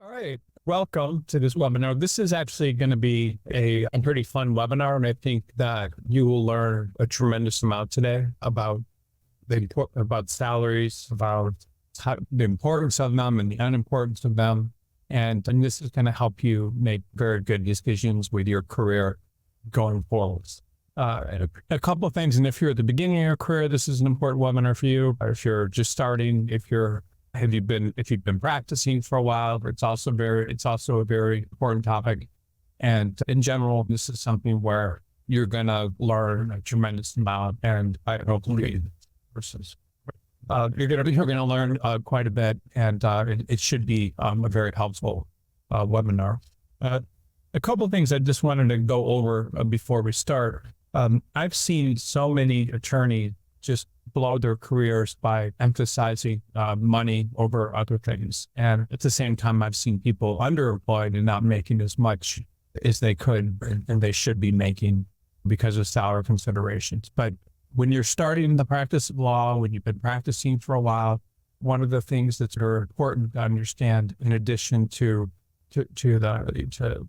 All right. Welcome to this webinar. This is actually going to be a pretty fun webinar, and I think that you will learn a tremendous amount today about about salaries, about the importance of them and the unimportance of them. And this is going to help you make very good decisions with your career going forward. A couple of things, and if you're at the beginning of your career, this is an important webinar for you. Or if you're just starting, if you've been practicing for a while, it's also a very important topic. And in general, this is something where you're going to learn a tremendous amount, and I hope you're going to learn quite a bit, and it should be a very helpful webinar. A couple of things I just wanted to go over before we start. I've seen so many attorneys just blow their careers by emphasizing money over other things. And at the same time, I've seen people underemployed and not making as much as they could and they should be making because of salary considerations. But when you're starting the practice of law, when you've been practicing for a while, one of the things that's very important to understand, in addition to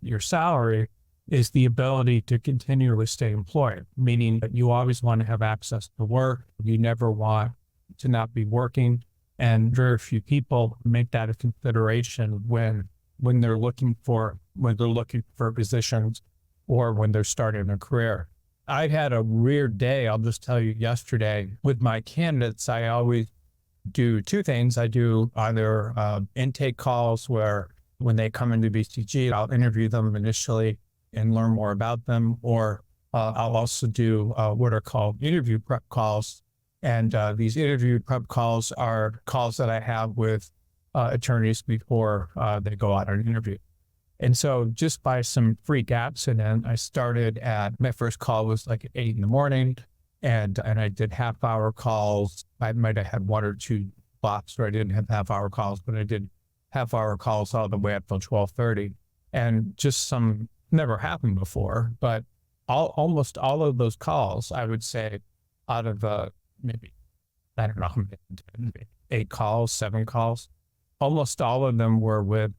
your salary, is the ability to continually stay employed, meaning that you always want to have access to work. You never want to not be working. And very few people make that a consideration when they're looking for positions or when they're starting a career. I had a weird day. I'll just tell you, yesterday with my candidates, I always do two things. I do either intake calls where when they come into BCG, I'll interview them initially and learn more about them, or I'll also do what are called interview prep calls. And these interview prep calls are calls that I have with attorneys before they go out on an interview. And so just by some freak accident, I started my first call was like at 8 a.m. and I did half-hour calls. I might have had one or two blocks where I didn't have half-hour calls, but I did half-hour calls all the way up till 12:30. And just some never happened before, but almost all of those calls, I would say, out of maybe, I don't know, 8 calls, 7 calls, almost all of them were with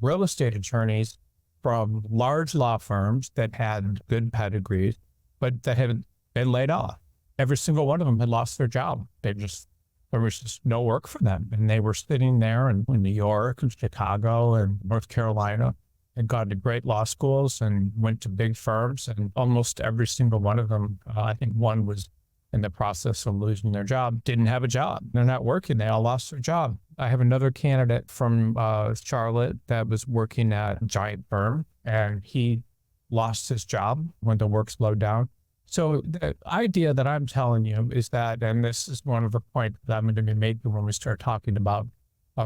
real estate attorneys from large law firms that had good pedigrees, but that had been laid off. Every single one of them had lost their job. There was just no work for them. And they were sitting there in New York and Chicago and North Carolina, and gone to great law schools and went to big firms. And almost every single one of them, I think one was in the process of losing their job, didn't have a job. They're not working. They all lost their job. I have another candidate from Charlotte that was working at a giant firm, and he lost his job when the work slowed down. So the idea that I'm telling you is that, and this is one of the points that I'm going to be making when we start talking about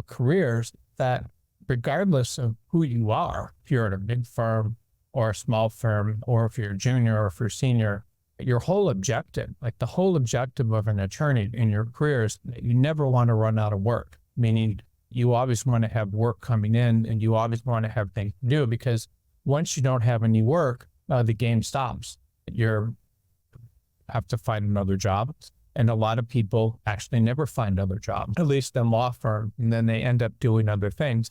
careers, that regardless of who you are, if you're at a big firm or a small firm, or if you're a junior or if you're senior, your whole objective, like the whole objective of an attorney in your career, is that you never want to run out of work, meaning you always want to have work coming in and you always want to have things to do, because once you don't have any work, the game stops. You have to find another job. And a lot of people actually never find other jobs, at least in law firm, and then they end up doing other things.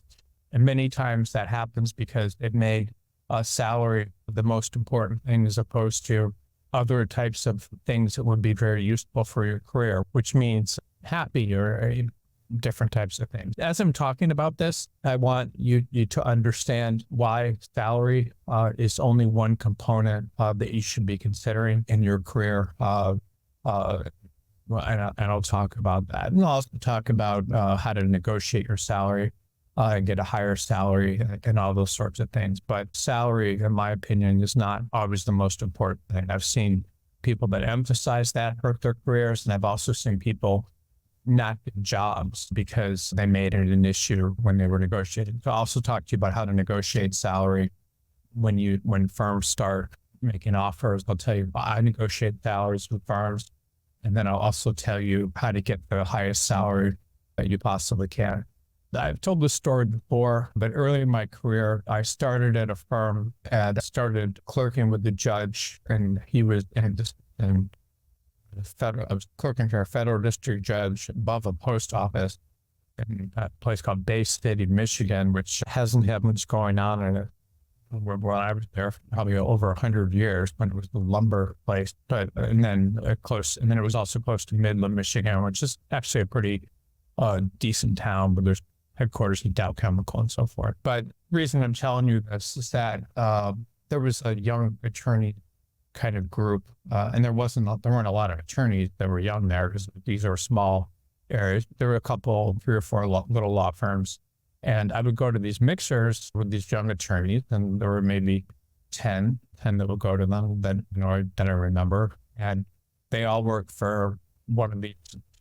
And many times that happens because it made salary the most important thing, as opposed to other types of things that would be very useful for your career, which means happy or different types of things. As I'm talking about this, I want you to understand why salary is only one component that you should be considering in your career. And I'll talk about that. And I'll also talk about how to negotiate your salary and get a higher salary and all those sorts of things. But salary, in my opinion, is not always the most important thing. I've seen people that emphasize that hurt their careers, and I've also seen people not get jobs because they made it an issue when they were negotiating. So I'll also talk to you about how to negotiate salary when firms start making offers. I'll tell you I negotiate salaries with firms, and then I'll also tell you how to get the highest salary that you possibly can. I've told this story before, but early in my career, I started at a firm and started clerking with the judge, and he was I was clerking for a federal district judge above a post office. in a place called Bay City, Michigan, which hasn't had much going on in it. Where I was there for probably over 100 years when it was the lumber place, and then it was also close to Midland, Michigan, which is actually a pretty decent town, but there's headquarters of Dow Chemical and so forth. But the reason I'm telling you this is that there was a young attorney kind of group, and there weren't a lot of attorneys that were young there because these are small areas. There were a couple, 3 or 4 little law firms. And I would go to these mixers with these young attorneys, and there were maybe 10 that would go to them that I remember. And they all worked for one of these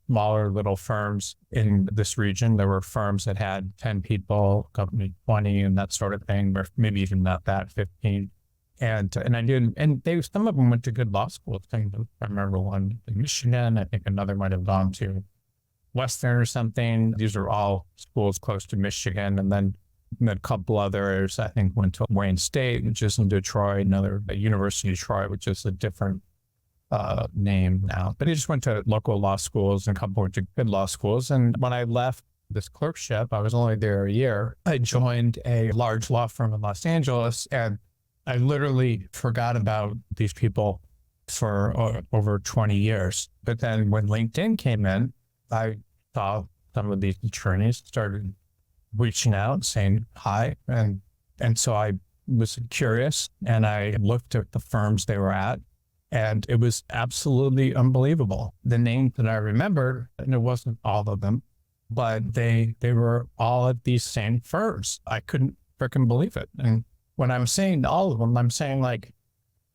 smaller little firms in this region. There were firms that had 10 people, company 20, and that sort of thing, or maybe even not that, 15. And some of them went to good law schools. I remember one in Michigan. I think another might have gone to Western or something. These are all schools close to Michigan. And then a couple others, I think, went to Wayne State, which is in Detroit, a University of Detroit, which is a different name now. But he just went to local law schools, and a couple went to good law schools. And when I left this clerkship, I was only there a year. I joined a large law firm in Los Angeles, and I literally forgot about these people for over 20 years. But then when LinkedIn came in, I saw some of these attorneys started reaching out saying hi. And so I was curious, and I looked at the firms they were at, and it was absolutely unbelievable. The names that I remembered, and it wasn't all of them, but they were all at these same firms. I couldn't freaking believe it. And when I'm saying all of them, I'm saying like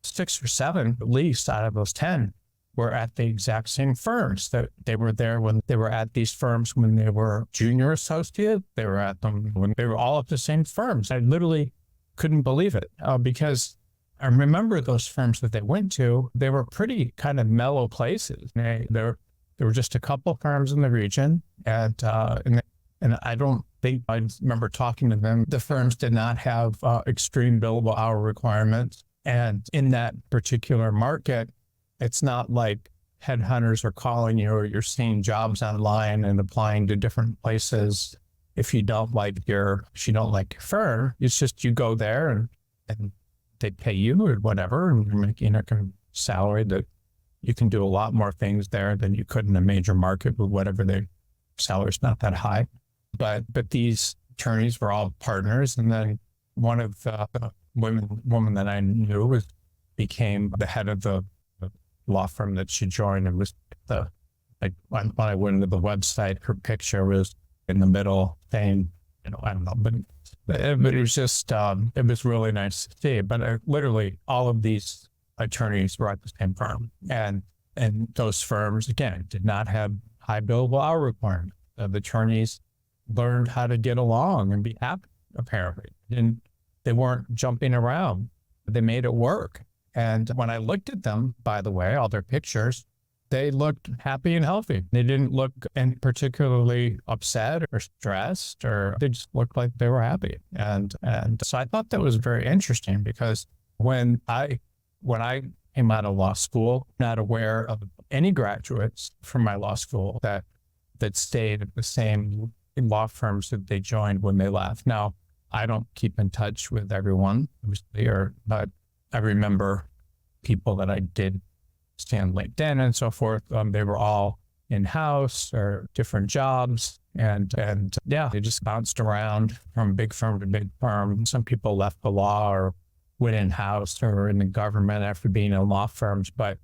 6 or 7 at least out of those 10 were at the exact same firms. That they were there when they were at these firms when they were junior associate. They were at them when they were all at the same firms. I literally couldn't believe it because I remember those firms that they went to. They were pretty kind of mellow places. There were just a couple firms in the region, and I don't think I remember talking to them. The firms did not have extreme billable hour requirements, and in that particular market, it's not like headhunters are calling you or you're seeing jobs online and applying to different places. If you don't like your firm, it's just you go there and they pay you or whatever, and you're making a salary that you can do a lot more things there than you could in a major market with whatever their salary's not that high. But these attorneys were all partners, and then one of the women that I knew became the head of the law firm that she joined, and was when I went into the website, her picture was in the middle saying, I don't know, but it was just, it was really nice to see. But literally all of these attorneys were at the same firm, and those firms, again, did not have high billable hour requirements. The attorneys learned how to get along and be happy, apparently. And they weren't jumping around. They made it work. And when I looked at them, by the way, all their pictures, they looked happy and healthy. They didn't look particularly upset or stressed, or they just looked like they were happy. And so I thought that was very interesting, because when I came out of law school, not aware of any graduates from my law school that stayed at the same law firms that they joined when they left. Now, I don't keep in touch with everyone, obviously, but I remember people that I did see on LinkedIn and so forth. They were all in-house or different jobs. And yeah, they just bounced around from big firm to big firm. Some people left the law or went in-house or in the government after being in law firms, but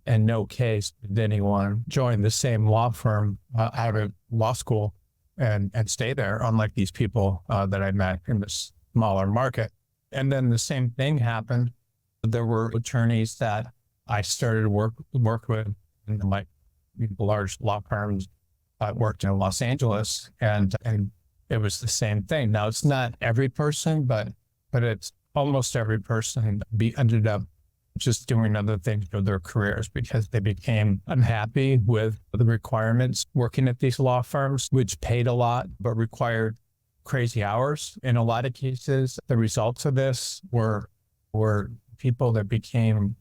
in no case did anyone join the same law firm out of law school and stay there, unlike these people that I met in this smaller market. And then the same thing happened. There were attorneys that I started to work with in my large law firms. I worked in Los Angeles, and it was the same thing. Now, it's not every person, but it's almost every person ended up just doing other things with their careers because they became unhappy with the requirements working at these law firms, which paid a lot, but required crazy hours. In a lot of cases, the results of this were people that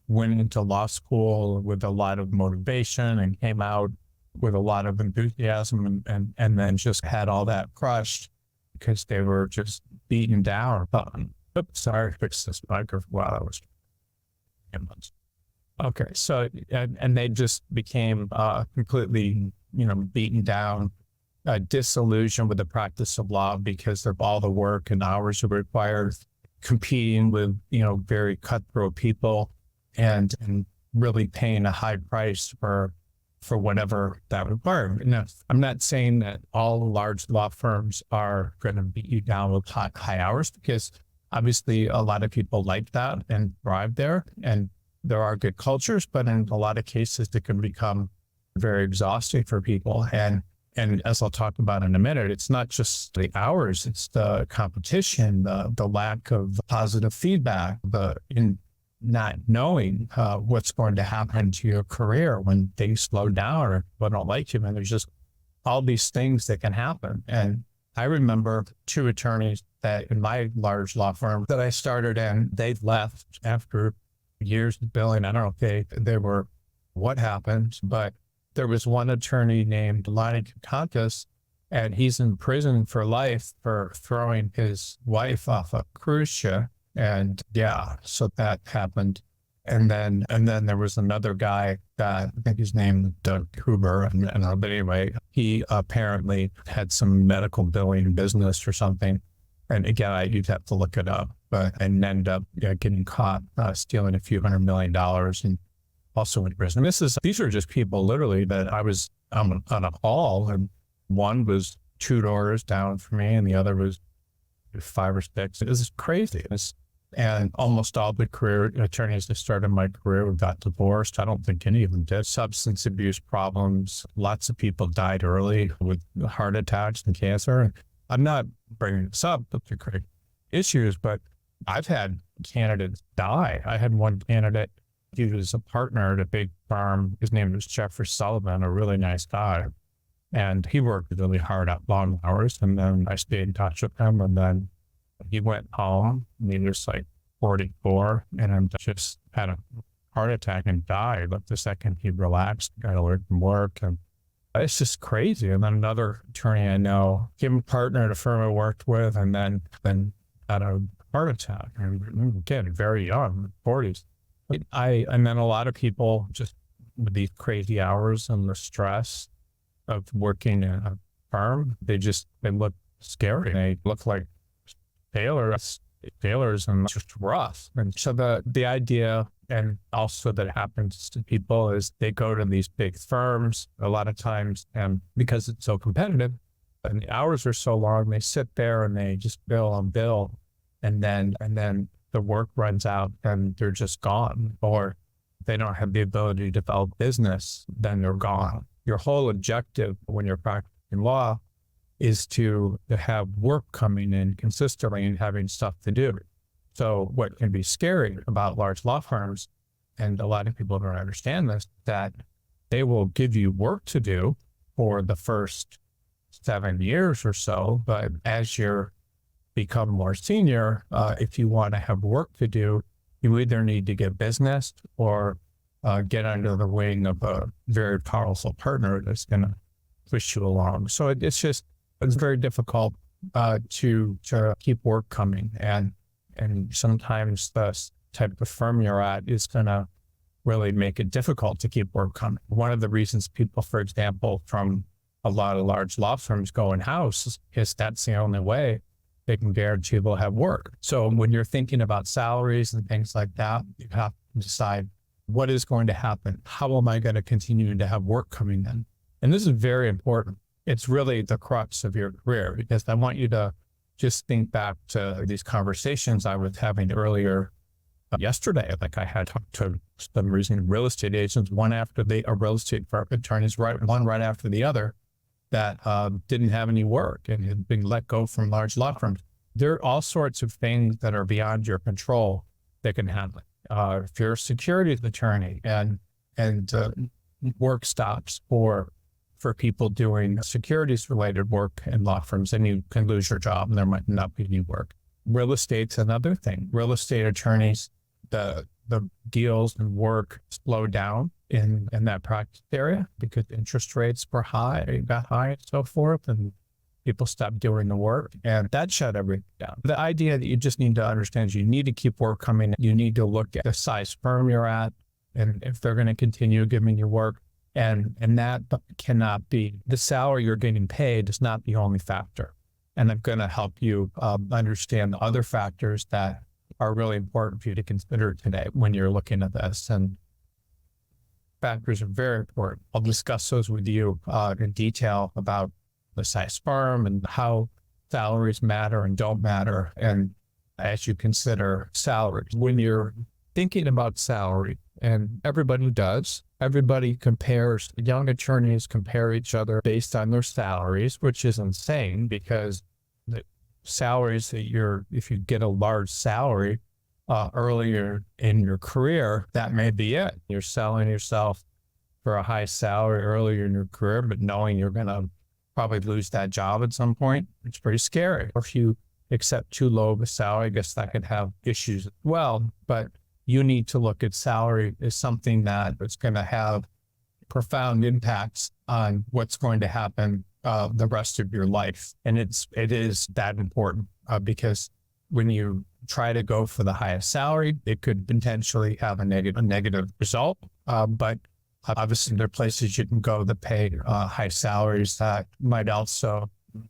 went into law school with a lot of motivation and came out with a lot of enthusiasm and then just had all that crushed because they were just beaten down. Oops, sorry, fix this microphone while I was. Okay, so and they just became completely, beaten down, disillusioned with the practice of law because of all the work and hours required, competing with very cutthroat people, and really paying a high price for whatever that required. Now, I'm not saying that all large law firms are going to beat you down with high hours, because obviously a lot of people like that and thrive there, and there are good cultures, but in a lot of cases it can become very exhausting for people. And as I'll talk about in a minute, it's not just the hours, it's the competition, the lack of positive feedback, in not knowing what's going to happen to your career when things slow down or people don't like you. And there's just all these things that can happen. And I remember 2 attorneys that in my large law firm that I started in, they left after years of billing. I don't know if they were, what happened, but there was one attorney named Lonnie Contas, and he's in prison for life for throwing his wife off a cruise ship. And yeah, so that happened. And then there was another guy that I think his name was Doug Huber. But anyway, he apparently had some medical billing business or something. And again, you'd have to look it up, and ended up getting caught stealing a few $100 million and also in prison. These are just people literally that I was on a call, and one was 2 doors down from me and the other was 5 or 6. This is crazy. And almost all the career attorneys that started my career got divorced. I don't think any of them did. Substance abuse problems. Lots of people died early with heart attacks and cancer. I'm not bringing this up, but they're great issues, but I've had candidates die. I had one candidate, he was a partner at a big firm. His name was Jeffrey Sullivan, a really nice guy. And he worked really hard at long hours. And then I stayed in touch with him. And then he went home, and he was like 44, and just had a heart attack and died. But the second he relaxed, got away from work, and it's just crazy. And then another attorney I know, him a partner at a firm I worked with, and then had a heart attack, and again, very young, 40s. And then a lot of people just with these crazy hours and the stress of working in a firm, they look scary. They look like failures, and it's just rough. And so the idea, and also that happens to people, is they go to these big firms a lot of times, and because it's so competitive and the hours are so long, they sit there and they just bill on bill, and then the work runs out and they're just gone, or they don't have the ability to develop business, then they're gone. Your whole objective when you're practicing law is to have work coming in consistently and having stuff to do. So what can be scary about large law firms, and a lot of people don't understand this, that they will give you work to do for the first 7 years or so, but as you're become more senior, if you want to have work to do, you either need to get business or get under the wing of a very powerful partner that's going to push you along. So it's very difficult to keep work coming, and sometimes the type of firm you're at is going to really make it difficult to keep work coming. One of the reasons people, for example, from a lot of large law firms go in-house is that's the only way they can guarantee they'll have work. So when you're thinking about salaries and things like that, you have to decide what is going to happen. How am I going to continue to have work coming in? And this is very important. It's really the crux of your career, because I want you to just think back to these conversations I was having earlier yesterday. Like I had talked to some recent real estate agents, one after real estate firm attorneys, one right after the other, that didn't have any work and had been let go from large law firms. There are all sorts of things that are beyond your control that can happen. If you're a securities attorney and work stops for people doing securities related work in law firms, then you can lose your job and there might not be any work. Real estate's another thing. Real estate attorneys the deals and work slowed down in that practice area because interest rates were got high and so forth, and people stopped doing the work, and that shut everything down. The idea that you just need to understand is you need to keep work coming. You need to look at the size firm you're at, and if they're going to continue giving you work, and that cannot be, the salary you're getting paid is not the only factor. And I'm going to help you understand the other factors that are really important for you to consider today when you're looking at this. And factors are very important. I'll discuss those with you in detail about the size firm and how salaries matter and don't matter. And as you consider salaries, when you're thinking about salary, and everybody does, everybody compares, young attorneys compare each other based on their salaries, which is insane because the salaries that if you get a large salary earlier in your career, that may be it. You're selling yourself for a high salary earlier in your career, but knowing you're going to probably lose that job at some point, it's pretty scary. Or if you accept too low of a salary, I guess that could have issues as well. But you need to look at salary as something that is going to have profound impacts on what's going to happen the rest of your life. And it is that important because when you try to go for the highest salary, it could potentially have a negative result. But obviously, there are places you can go that pay high salaries that might also be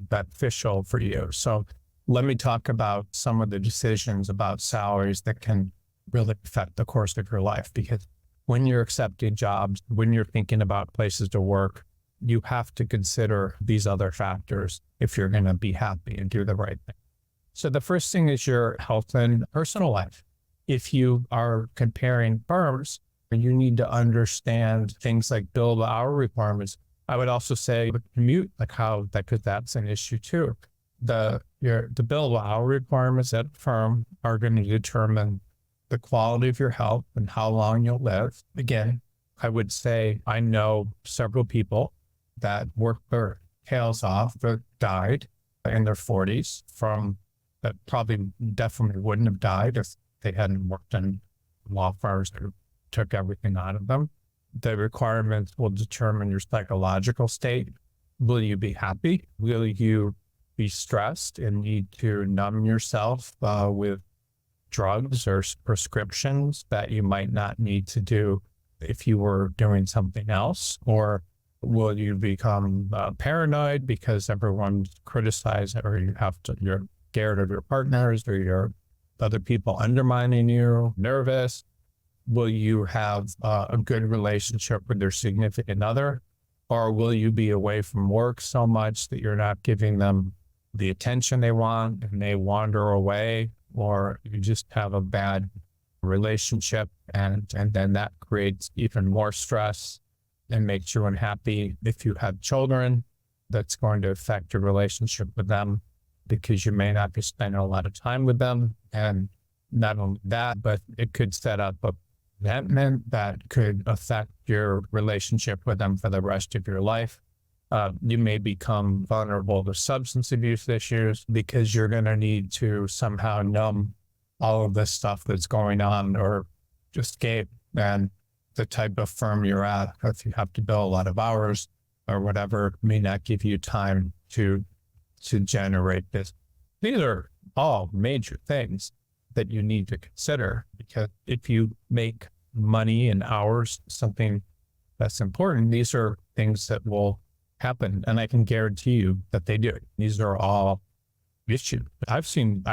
beneficial for you. So let me talk about some of the decisions about salaries that can really affect the course of your life. Because when you're accepting jobs, when you're thinking about places to work, you have to consider these other factors if you're going to be happy and do the right thing. So the first thing is your health and personal life. If you are comparing firms, you need to understand things like billable hour requirements. I would also say the commute, because that's an issue too. The billable hour requirements at a firm are going to determine the quality of your health and how long you'll live. Again, I would say I know several people that worked their tails off that died in their 40s from that probably definitely wouldn't have died if they hadn't worked in law firms that took everything out of them. The requirements will determine your psychological state. Will you be happy? Will you be stressed and need to numb yourself with drugs or prescriptions that you might not need to do if you were doing something else? Or will you become paranoid because everyone's criticizing, or you're scared of your partners or your other people undermining you, nervous? Will you have a good relationship with your significant other? Or will you be away from work so much that you're not giving them the attention they want and they wander away? Or you just have a bad relationship and then that creates even more stress and makes you unhappy. If you have children, that's going to affect your relationship with them because you may not be spending a lot of time with them. And not only that, but it could set up a resentment that could affect your relationship with them for the rest of your life. You may become vulnerable to substance abuse issues because you're going to need to somehow numb all of this stuff that's going on or escape. And the type of firm you're at, if you have to bill a lot of hours or whatever, may not give you time to generate this. These are all major things that you need to consider, because if you make money and hours something that's important, these are things that will happen. And I can guarantee you that they do. These are all issues. I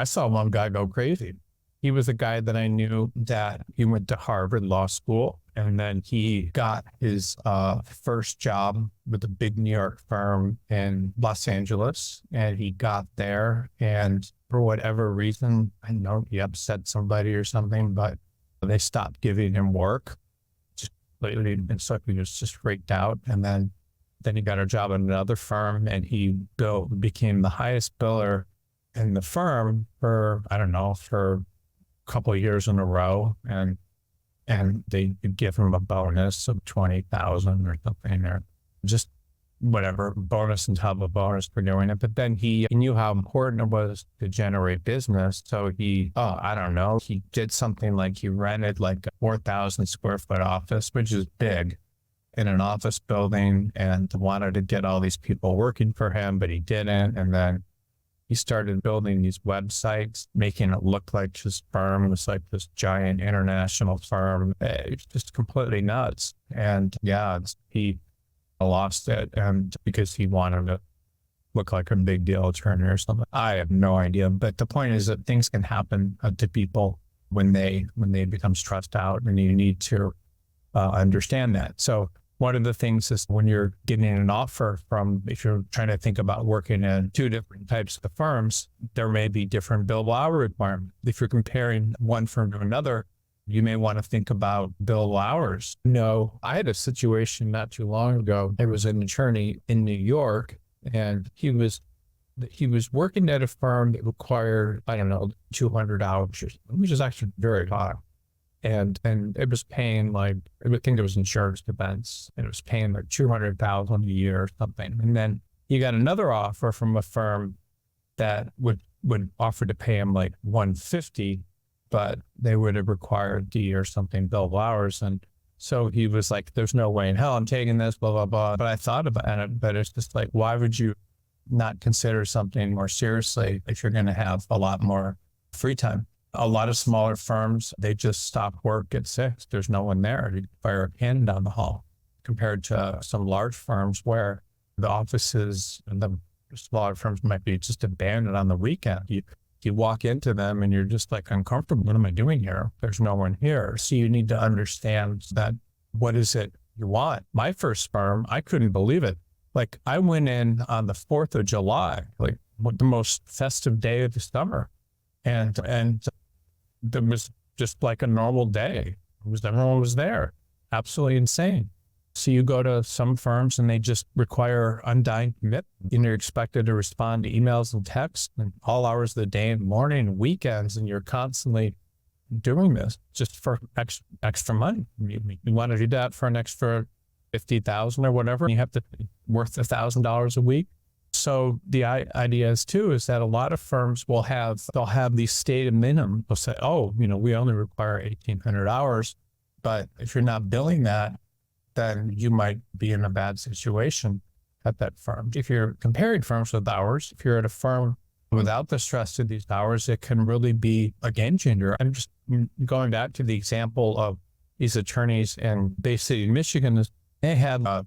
saw one guy go crazy. He was a guy that I knew that he went to Harvard Law School, and then he got his first job with a big New York firm in Los Angeles. And he got there, and for whatever reason, I know he upset somebody or something, but they stopped giving him work. Just lately, and so he was just freaked out. And then he got a job at another firm, and he became the highest biller in the firm for a couple of years in a row. And they could give him a bonus of $20,000 or something, or just whatever bonus and top of bonus for doing it. But then he knew how important it was to generate business. So I don't know, he did something like he rented like a 4,000 square foot office, which is big, in an office building, and wanted to get all these people working for him, but he didn't. And then he started building these websites, making it look like his firm was like this giant international firm. It's just completely nuts. And yeah, he lost it, and because he wanted to look like a big deal attorney or something. I have no idea. But the point is that things can happen to people when they become stressed out, and you need to understand that. So one of the things is when you're getting an offer if you're trying to think about working in two different types of firms, there may be different billable hour requirements. If you're comparing one firm to another, you may want to think about billable hours. No, I had a situation not too long ago. There was an attorney in New York, and he was working at a firm that required, 200 hours, which is actually very high. And it was paying I think there was insurance defense, and it was paying like $200,000 a year or something. And then he got another offer from a firm that would offer to pay him like $150, but they would have required D or something billable hours. And so he was like, there's no way in hell I'm taking this, blah, blah, blah. But I thought about it, but it's just like, why would you not consider something more seriously if you're going to have a lot more free time? A lot of smaller firms, they just stop work at 6. There's no one there. You fire a cannon down the hall, compared to some large firms where the offices and the smaller firms might be just abandoned on the weekend. You walk into them and you're just like uncomfortable. What am I doing here? There's no one here. So you need to understand that what is it you want? My first firm, I couldn't believe it. Like I went in on the 4th of July, like the most festive day of the summer. And there was just like a normal day. Everyone was there. Absolutely insane. So you go to some firms and they just require undying commitment. You're expected to respond to emails and texts and all hours of the day and morning and weekends, and you're constantly doing this just for extra money. You want to do that for an extra $50,000 or whatever, and you have to worth $1,000 a week. So the idea is that a lot of firms they'll have these stated minimum. They'll say, we only require 1,800 hours, but if you're not billing that, then you might be in a bad situation at that firm. If you're comparing firms with hours, if you're at a firm without the stress of these hours, it can really be a game changer. I'm just going back to the example of these attorneys in Bay City, Michigan. They had a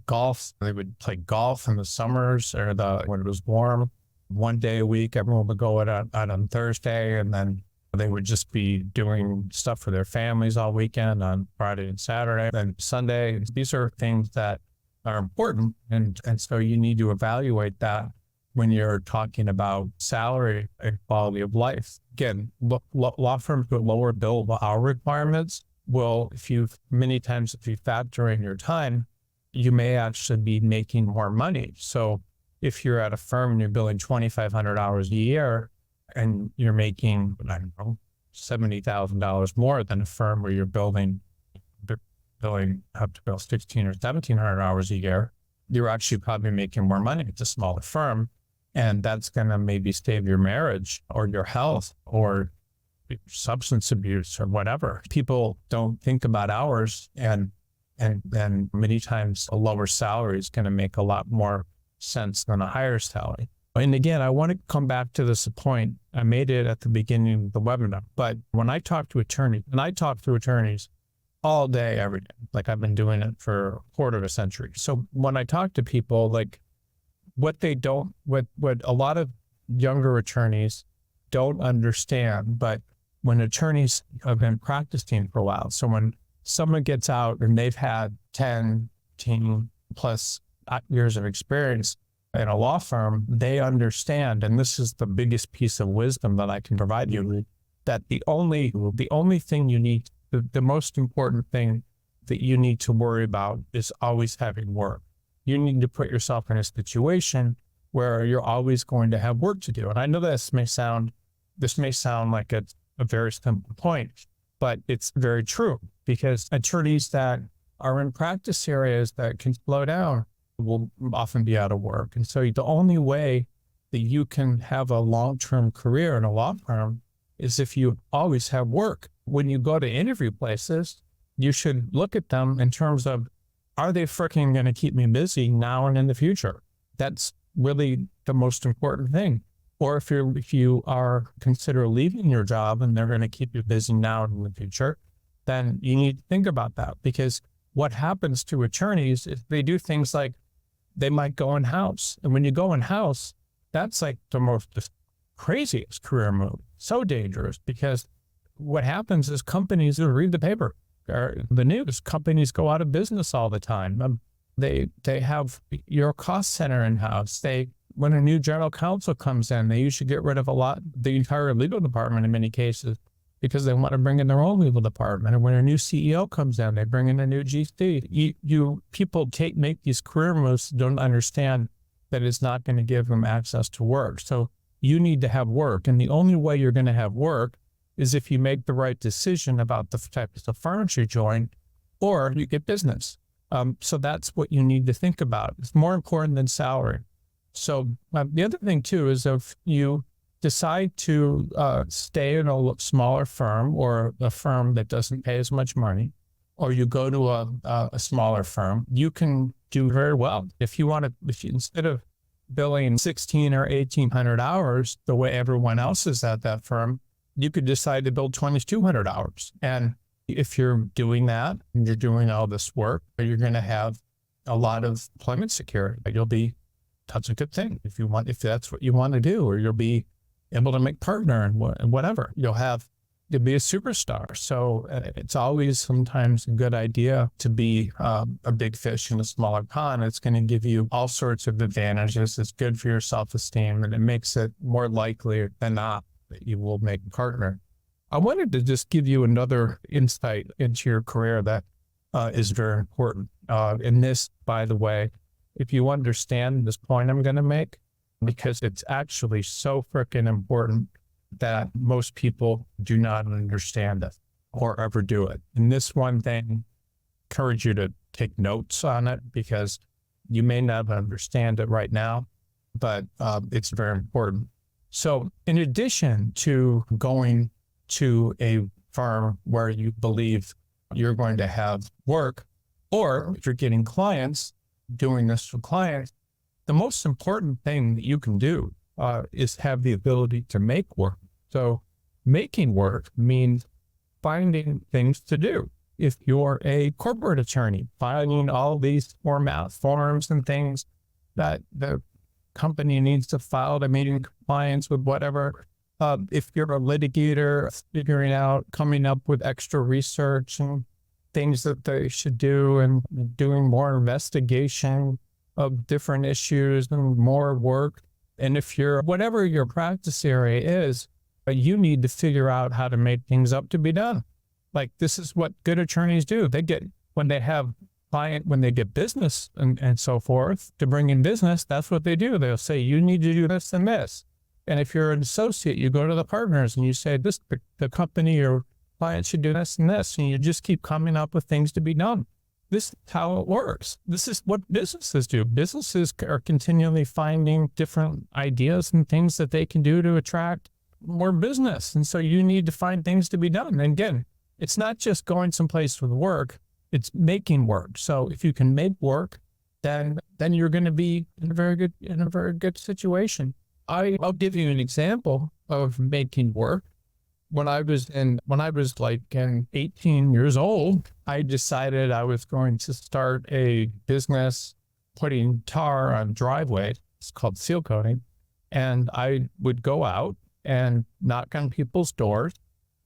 golf. They would play golf in the summers or when it was warm. One day a week, everyone would go out on Thursday, and then they would just be doing stuff for their families all weekend on Friday and Saturday and Sunday. These are things that are important, and so you need to evaluate that when you're talking about salary and quality of life. Again, law firms with lower billable hour requirements will, if you factor in your time, you may actually be making more money. So if you're at a firm and you're billing 2,500 hours a year and you're making, $70,000 more than a firm where you're billing up to bill 1,600 or 1,700 hours a year, you're actually probably making more money. It's a smaller firm, and that's going to maybe save your marriage or your health or substance abuse or whatever. People don't think about hours, and then many times a lower salary is going to make a lot more sense than a higher salary. And again, I want to come back to this point. I made it at the beginning of the webinar, but when I talk to attorneys, and I talk to attorneys all day, every day, like I've been doing it for a quarter of a century. So when I talk to people, like what a lot of younger attorneys don't understand, but when attorneys have been practicing for a while, so when someone gets out and they've had 10 plus years of experience in a law firm, they understand, and this is the biggest piece of wisdom that I can provide you, that the only thing you need, the most important thing that you need to worry about is always having work. You need to put yourself in a situation where you're always going to have work to do. And I know this may sound like a very simple point, but it's very true, because attorneys that are in practice areas that can slow down, will often be out of work. And so the only way that you can have a long-term career in a law firm is if you always have work. When you go to interview places, you should look at them in terms of, are they freaking going to keep me busy now and in the future? That's really the most important thing. Or if you are consider leaving your job and they're going to keep you busy now and in the future, then you need to think about that, because what happens to attorneys is they do things like they might go in-house. And when you go in-house, that's like the craziest career move. So dangerous, because what happens is companies will read the paper or the news. Companies go out of business all the time. They have your cost center in-house. When a new general counsel comes in, they usually get rid of the entire legal department in many cases, because they want to bring in their own legal department. And when a new CEO comes in, they bring in a new GC. People make these career moves, don't understand that it's not going to give them access to work. So you need to have work. And the only way you're going to have work is if you make the right decision about the types of firms you join, or you get business. So that's what you need to think about. It's more important than salary. So the other thing too is if you decide to stay in a smaller firm or a firm that doesn't pay as much money, or you go to a smaller firm, you can do very well. If you instead of billing 16 or 1,800 hours the way everyone else is at that firm, you could decide to bill 2,200 hours. And if you're doing that and you're doing all this work, you're going to have a lot of employment security. That's a good thing if that's what you want to do, or you'll be able to make partner and whatever. You'll be a superstar. So it's always sometimes a good idea to be a big fish in a smaller pond. It's going to give you all sorts of advantages. It's good for your self-esteem, and it makes it more likely than not that you will make a partner. I wanted to just give you another insight into your career that is very important. And this, by the way, if you understand this point I'm going to make, because it's actually so freaking important that most people do not understand it or ever do it. And this one thing, encourage you to take notes on it, because you may not understand it right now, but it's very important. So in addition to going to a firm where you believe you're going to have work, or if you're getting clients, doing this for clients, the most important thing that you can do is have the ability to make work. So making work means finding things to do. If you're a corporate attorney, finding all these forms and things that the company needs to file to meet in compliance with whatever. If you're a litigator, figuring out, coming up with extra research and things that they should do, and doing more investigation of different issues and more work. And if whatever your practice area is, you need to figure out how to make things up to be done. Like, this is what good attorneys do. When they get business and so forth to bring in business, that's what they do. They'll say, you need to do this and this. And if you're an associate, you go to the partners and you say, the company or client should do this and this. And you just keep coming up with things to be done. This is how it works. This is what businesses do. Businesses are continually finding different ideas and things that they can do to attract more business. And so you need to find things to be done. And again, it's not just going someplace with work, it's making work. So if you can make work, then you're going to be in a very good situation. I'll give you an example of making work. When I was 18 years old, I decided I was going to start a business putting tar on driveways. It's called seal coating. And I would go out and knock on people's doors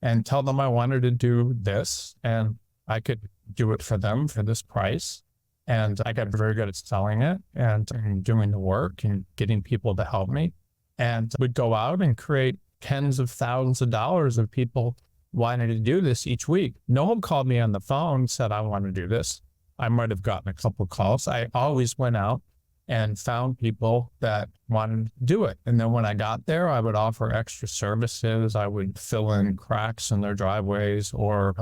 and tell them I wanted to do this, and I could do it for them for this price. And I got very good at selling it and doing the work and getting people to help me. And would go out and create tens of thousands of dollars of people wanting to do this each week. No one called me on the phone and said, I want to do this. I might have gotten a couple calls. I always went out and found people that wanted to do it. And then when I got there, I would offer extra services. I would fill in cracks in their driveways or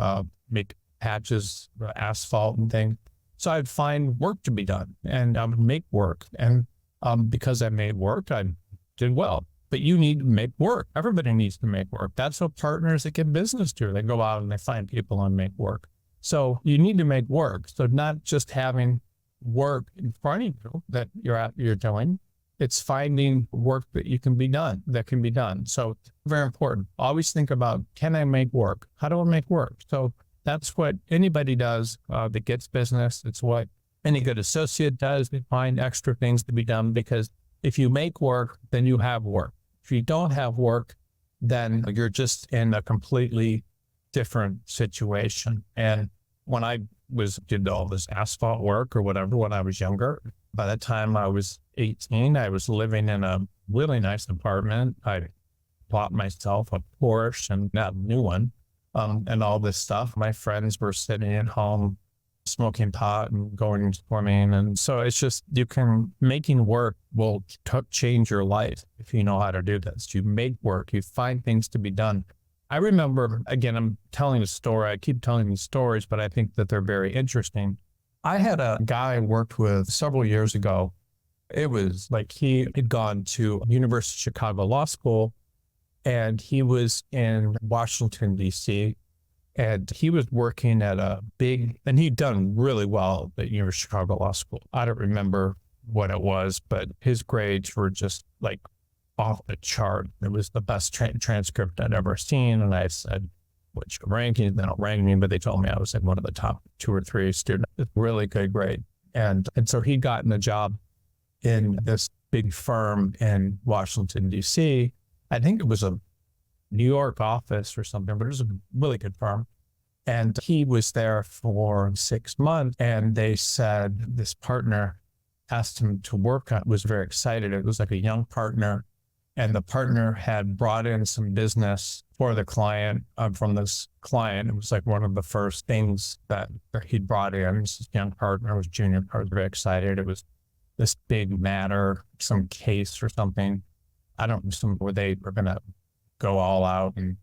make patches, asphalt and things. So I'd find work to be done and I would make work. And because I made work, I did well. But you need to make work. Everybody needs to make work. That's what partners that get business do. They go out and they find people and make work. So you need to make work. So not just having work in front of you that you're doing, it's finding work that can be done. So very important. Always think about, can I make work? How do I make work? So that's what anybody does that gets business. It's what any good associate does. They find extra things to be done, because if you make work, then you have work. If you don't have work, then you're just in a completely different situation. And when I did all this asphalt work or whatever when I was younger, by the time I was 18, I was living in a really nice apartment. I bought myself a Porsche, and not a new one, and all this stuff. My friends were sitting at home smoking pot and going swimming. And so it's just, making work will change your life if you know how to do this. You make work, you find things to be done. I remember, again, I'm telling a story. I keep telling these stories, but I think that they're very interesting. I had a guy I worked with several years ago. It was like he had gone to University of Chicago Law School, and he was in Washington, D.C., and he was working at and he'd done really well at University of Chicago Law School. I don't remember what it was, but his grades were just like off the chart. It was the best transcript I'd ever seen. And I said, what's your ranking? They don't rank me, but they told me I was like one of the top 2 or 3 students. Really good grade. And so he'd gotten a job in this big firm in Washington, D.C. I think it was a New York office or something, but it was a really good firm. And he was there for 6 months. And they said this partner asked him to work on, was very excited. It was like a young partner. And the partner had brought in some business for the client, from this client. It was like one of the first things that he'd brought in. This young partner was junior partner, very excited. It was this big matter, some case or something. I don't know where they were going to go all out and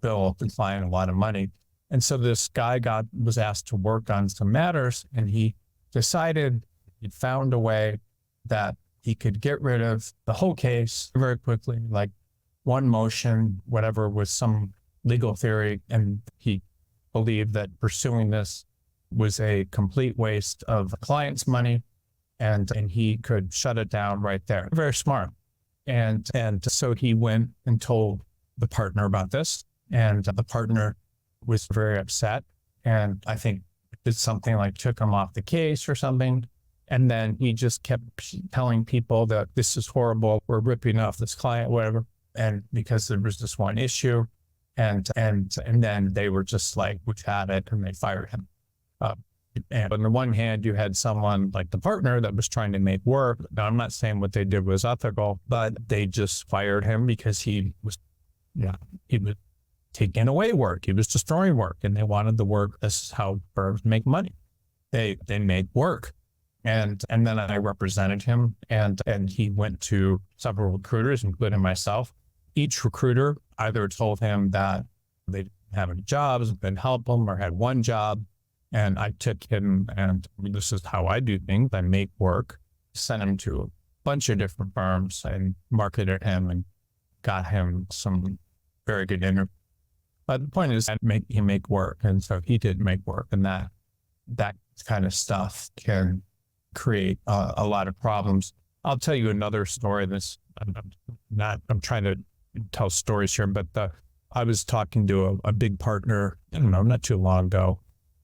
bill the client a lot of money. And so this guy was asked to work on some matters, and he decided he'd found a way that he could get rid of the whole case very quickly, like one motion, whatever, with some legal theory. And he believed that pursuing this was a complete waste of the client's money, and he could shut it down right there. Very smart. And so he went and told the partner about this, and the partner was very upset. And I think did something like took him off the case or something. And then he just kept telling people that this is horrible. We're ripping off this client, whatever. And because there was this one issue, and then they were just like, we've had it, and they fired him. And on the one hand, you had someone like the partner that was trying to make work. Now, I'm not saying what they did was ethical, but they just fired him because he was taking away work. He was destroying work, and they wanted the work. This is how firms make money. They make work. And then I represented him, and he went to several recruiters, including myself. Each recruiter either told him that they didn't have any jobs, couldn't help him, or had one job. And I took him, and this is how I do things. I make work, sent him to a bunch of different firms, and marketed him and got him some very good interviews. But the point is, he make work. And so he did make work, and that kind of stuff can create a lot of problems. I'll tell you another story. I'm trying to tell stories here, but I was talking to a big partner, I don't know, not too long ago,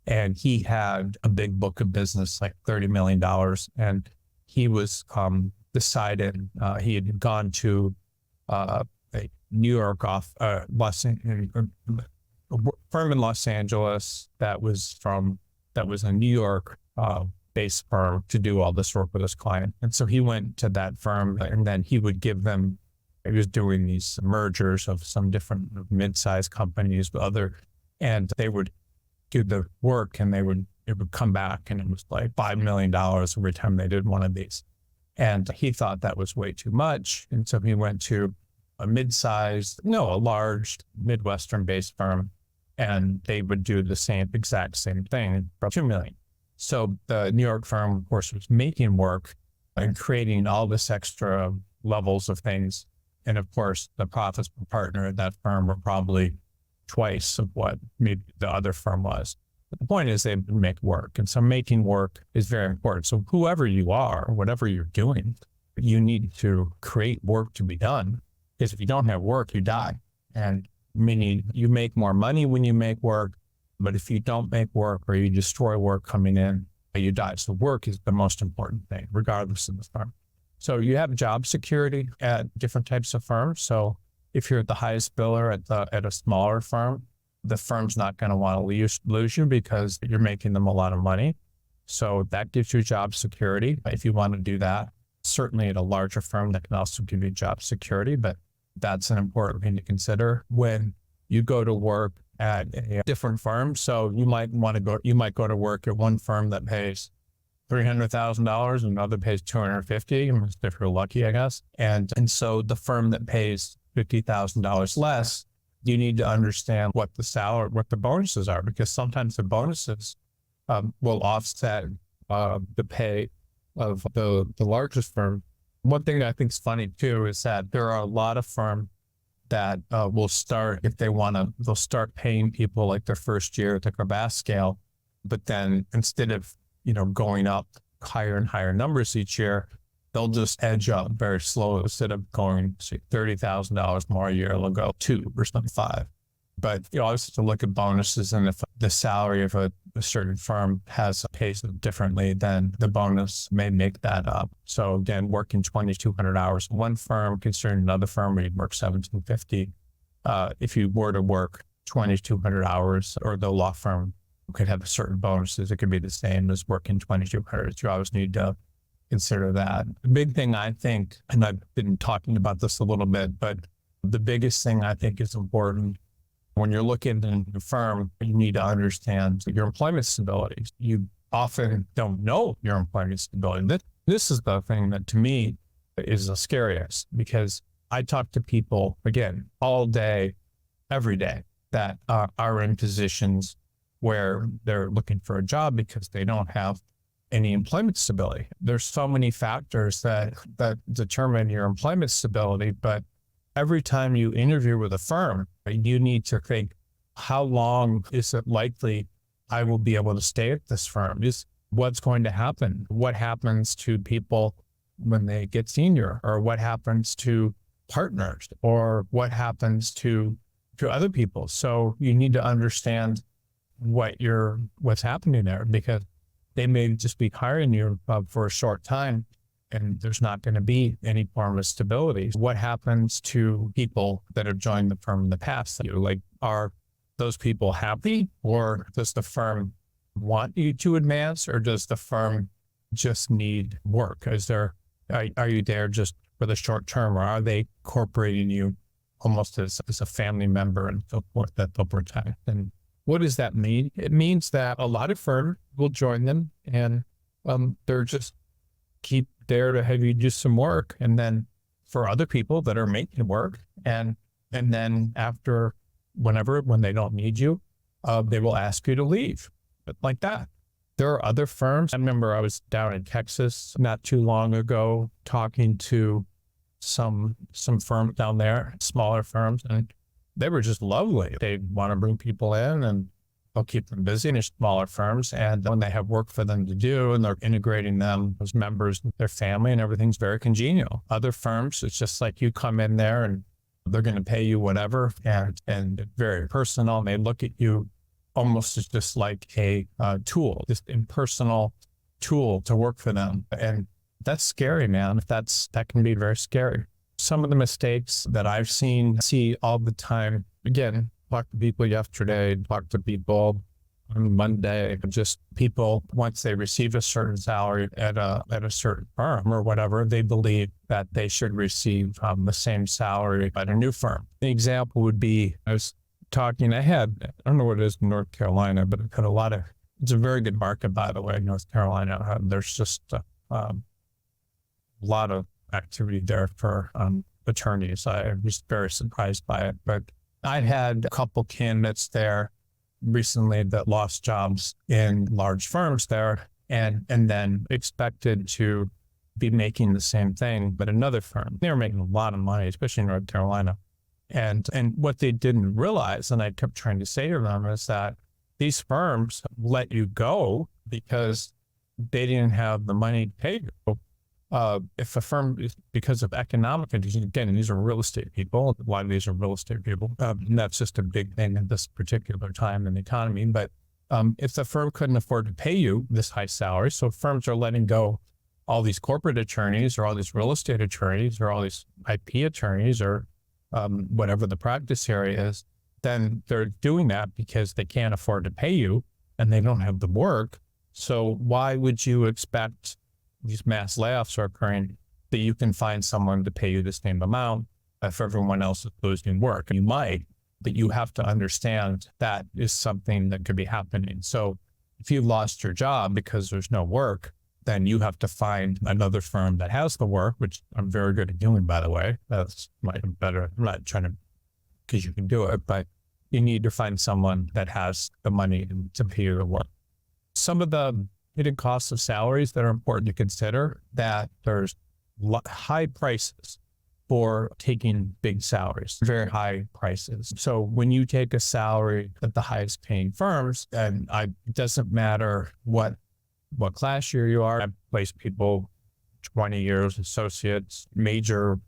and he had a big book of business, like $30 million. And he was decided, he had gone to a New York firm in Los Angeles that was a New York based firm to do all this work with his client. And so he went to that firm, and then he would give them, he was doing these mergers of some different mid-sized companies with and they would do the work, and it would come back, and it was like $5 million every time they did one of these. And he thought that was way too much. And so he went to a large Midwestern based firm, and they would do the exact same thing for $2 million. So the New York firm, of course, was making work and creating all this extra levels of things. And of course, the profits per partner at that firm were probably twice of what maybe the other firm was. But the point is they make work. And so making work is very important. So whoever you are, whatever you're doing, you need to create work to be done. Because if you don't have work, you die. And meaning you make more money when you make work, but if you don't make work or you destroy work coming in, you die. So work is the most important thing, regardless of the firm. So you have job security at different types of firms. So if you're at the highest biller at a smaller firm, the firm's not going to want to lose you because you're making them a lot of money. So that gives you job security. If you want to do that, certainly at a larger firm, that can also give you job security, but that's an important thing to consider when you go to work at a different firm. So you might go to work at one firm that pays $300,000 and another pays $250,000, if you're lucky, I guess. And so the firm that pays $50,000 less, you need to understand what the bonuses are, because sometimes the bonuses will offset the pay of the largest firm. One thing that I think is funny too is that there are a lot of firms that will start, if they want to, they'll start paying people like their first year at the Cravath scale, but then instead of going up higher and higher numbers each year, they'll just edge up very slowly. Instead of going, say, $30,000 more a year, they'll go 2 or something 5. But you always have to look at bonuses, and if the salary of a certain firm has pays differently, then the bonus may make that up. So again, working 2,200 hours in one firm, considering another firm where you'd work 1,750. If you were to work 2,200 hours, or the law firm could have certain bonuses, it could be the same as working 2,200. You always need to consider that. The big thing I think, and I've been talking about this a little bit, but the biggest thing I think is important when you're looking at a firm, you need to understand your employment stability. You often don't know your employment stability. This is the thing that to me is the scariest, because I talk to people, again, all day, every day, that are in positions where they're looking for a job because they don't have any employment stability. There's so many factors that determine your employment stability, but every time you interview with a firm, you need to think, how long is it likely I will be able to stay at this firm? What's going to happen? What happens to people when they get senior, or what happens to partners, or what happens to other people? So you need to understand what's happening there, because they may just be hiring you for a short time, and there's not going to be any form of stability. What happens to people that have joined the firm in the past? Are those people happy, or does the firm want you to advance, or does the firm just need work? Are you there just for the short term, or are they incorporating you almost as a family member and so forth that they'll protect? And what does that mean? It means that a lot of firms will join them, and they're just keep there to have you do some work. And then for other people that are making work, and then after when they don't need you, they will ask you to leave. But like that. There are other firms. I remember I was down in Texas not too long ago talking to some firms down there, smaller firms, and they were just lovely. They want to bring people in, and they'll keep them busy in smaller firms. And when they have work for them to do, and they're integrating them as members of their family, and everything's very congenial. Other firms, it's just like you come in there and they're going to pay you whatever, and very personal. And they look at you almost as just like a tool, just impersonal tool to work for them. And that's scary, man. That can be very scary. Some of the mistakes that I've see all the time, again, talked to people yesterday, talked to people on Monday, just people, once they receive a certain salary at a certain firm or whatever, they believe that they should receive the same salary at a new firm. The example would be, I don't know what it is in North Carolina, but I've had it's a very good market, by the way, North Carolina. There's just a lot of activity there for attorneys. I was very surprised by it, but I had a couple candidates there recently that lost jobs in large firms there and then expected to be making the same thing, but another firm. They were making a lot of money, especially in North Carolina. And what they didn't realize, and I kept trying to say to them, is that these firms let you go because they didn't have the money to pay you. If a firm, because of economic conditions, again, these are real estate people. A lot of these are real estate people. And that's just a big thing at this particular time in the economy. But if the firm couldn't afford to pay you this high salary, so firms are letting go all these corporate attorneys or all these real estate attorneys or all these IP attorneys or whatever the practice area is, then they're doing that because they can't afford to pay you and they don't have the work. So why would you expect these mass layoffs are occurring that you can find someone to pay you the same amount if everyone else is losing work? You might, but you have to understand that is something that could be happening. So if you lost your job because there's no work, then you have to find another firm that has the work, which I'm very good at doing, by the way. That's better. I'm not trying to, because you can do it, but you need to find someone that has the money to pay you the work. Some of the hidden costs of salaries that are important to consider, that there's high prices for taking big salaries, very high prices. So when you take a salary at the highest paying firms, and it doesn't matter what class year you are. I've placed people 20 years, associates, major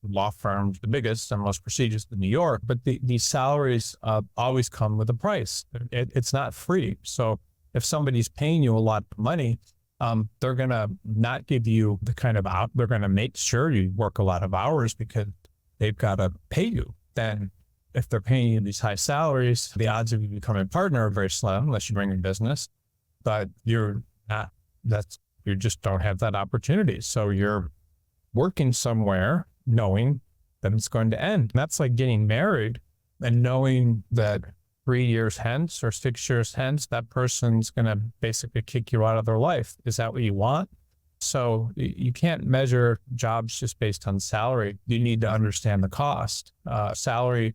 law firms, the biggest and most prestigious in New York, but these salaries always come with a price. It's not free. So if somebody's paying you a lot of money, they're going to not give you the kind of they're going to make sure you work a lot of hours because they've got to pay you. Then if they're paying you these high salaries, the odds of you becoming a partner are very slim unless you bring in business, but you just don't have that opportunity. So you're working somewhere knowing that it's going to end. And that's like getting married and knowing that 3 years hence or 6 years hence, that person's going to basically kick you out of their life. Is that what you want? So you can't measure jobs just based on salary. You need to understand the cost. Salary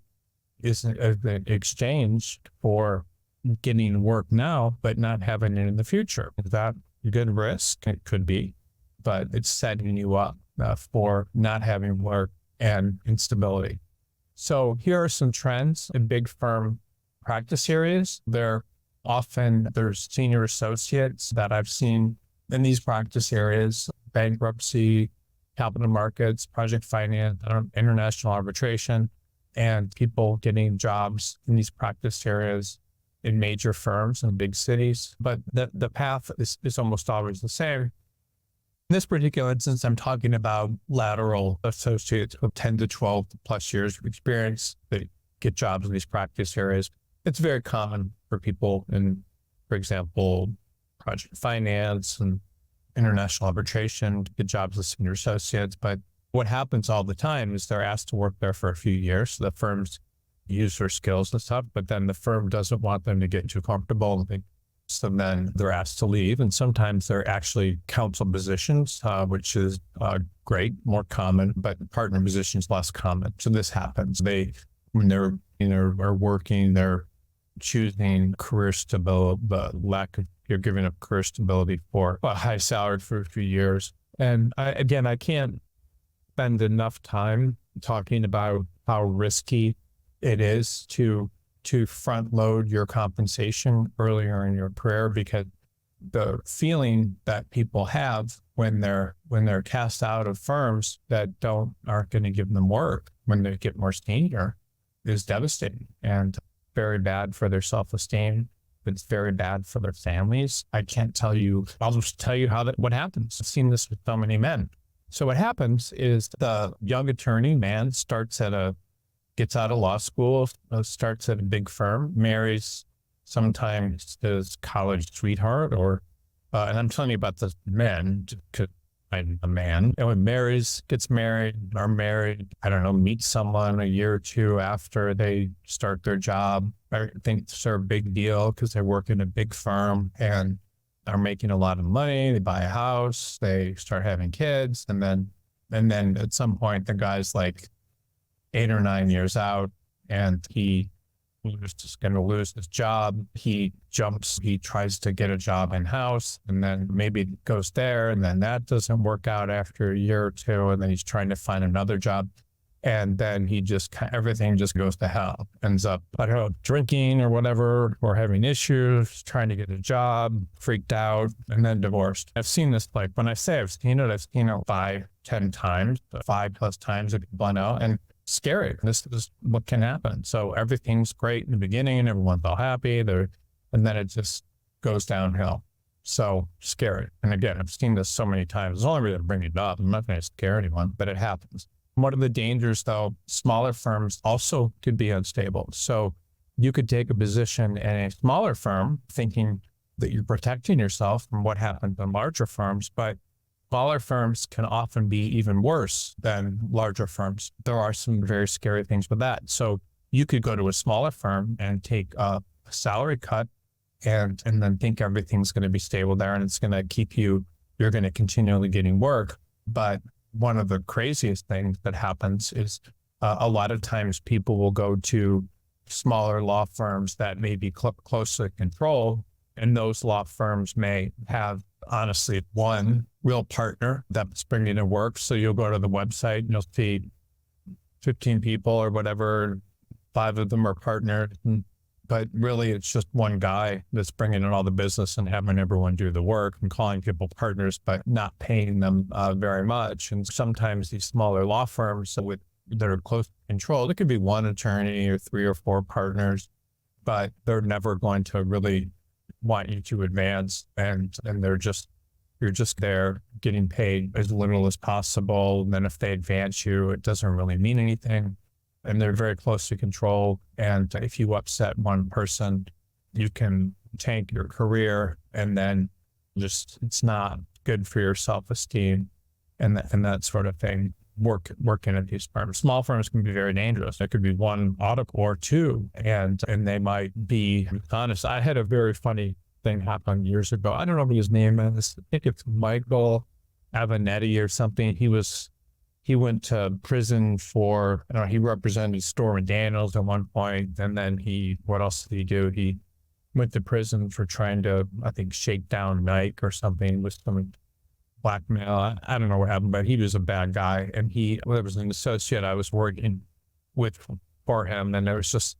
is an exchange for getting work now, but not having it in the future. Is that a good risk? It could be, but it's setting you up for not having work and instability. So here are some trends in big firm practice areas. There's senior associates that I've seen in these practice areas: bankruptcy, capital markets, project finance, international arbitration, and people getting jobs in these practice areas in major firms in big cities. But the path is almost always the same. In this particular instance, I'm talking about lateral associates with 10 to 12 plus years of experience that get jobs in these practice areas. It's very common for people in, for example, project finance and international arbitration to get jobs as senior associates. But what happens all the time is they're asked to work there for a few years. So the firms use their skills and stuff, but then the firm doesn't want them to get too comfortable. So then they're asked to leave. And sometimes they're actually counsel positions, which is great, more common, but partner positions less common. So this happens. When they're are working, they're choosing career stability, you're giving up career stability for a high salary for a few years. And I can't spend enough time talking about how risky it is to front load your compensation earlier in your career, because the feeling that people have when they're cast out of firms that aren't going to give them work when they get more senior is devastating and very bad for their self-esteem. It's very bad for their families. I can't tell you. I'll just tell you what happens. I've seen this with so many men. So what happens is the young attorney man gets out of law school, starts at a big firm, marries sometimes his college sweetheart, and I'm telling you about the men, because I'm a man, and gets married, are married, meet someone a year or two after they start their job. I think they're a big deal because they work in a big firm and are making a lot of money. They buy a house, they start having kids, and then at some point the guy's like 8 or 9 years out, and he going to lose his job. He tries to get a job in-house, and then maybe goes there, and then that doesn't work out after a year or two, and then he's trying to find another job. And then everything just goes to hell. Ends up, I don't know, drinking or whatever, or having issues, trying to get a job, freaked out, and then divorced. I've seen this, like when I say I've seen it 5, 10 times, 5+ times it can run out, and scary. This is what can happen. So everything's great in the beginning and everyone's all happy and then it just goes downhill. So scary. And again, I've seen this so many times. There's only reason to bring it up. I'm not going to scare anyone, but it happens. One of the dangers, though, smaller firms also could be unstable. So you could take a position in a smaller firm thinking that you're protecting yourself from what happens in larger firms, but smaller firms can often be even worse than larger firms. There are some very scary things with that. So you could go to a smaller firm and take a salary cut and then think everything's going to be stable there and it's going to keep you're going to continually getting work. But one of the craziest things that happens is a lot of times people will go to smaller law firms that may be closely controlled, and those law firms may have, honestly, one real partner that's bringing in work. So you'll go to the website and you'll see 15 people or whatever, 5 of them are partnered, but really it's just one guy that's bringing in all the business and having everyone do the work and calling people partners, but not paying them very much. And sometimes these smaller law firms that are close controlled, it could be one attorney or 3 or 4 partners, but they're never going to really want you to advance. And you're just there getting paid as little as possible. And then if they advance you, it doesn't really mean anything. And they're very closely controlled. And if you upset one person, you can tank your career, and then it's not good for your self-esteem and that sort of thing. Working at these firms. Small firms can be very dangerous. It could be one audit or 2, and they might be honest. I had a very funny thing happen years ago. I don't know what his name is. I think it's Michael Avenetti or something. He went to prison for, I don't know, he represented Stormy Daniels at one point, and then what else did he do? He went to prison for trying to, I think, shake down Nike or something with some blackmail. I don't know what happened, but he was a bad guy. And there was an associate I was working with for him, and I was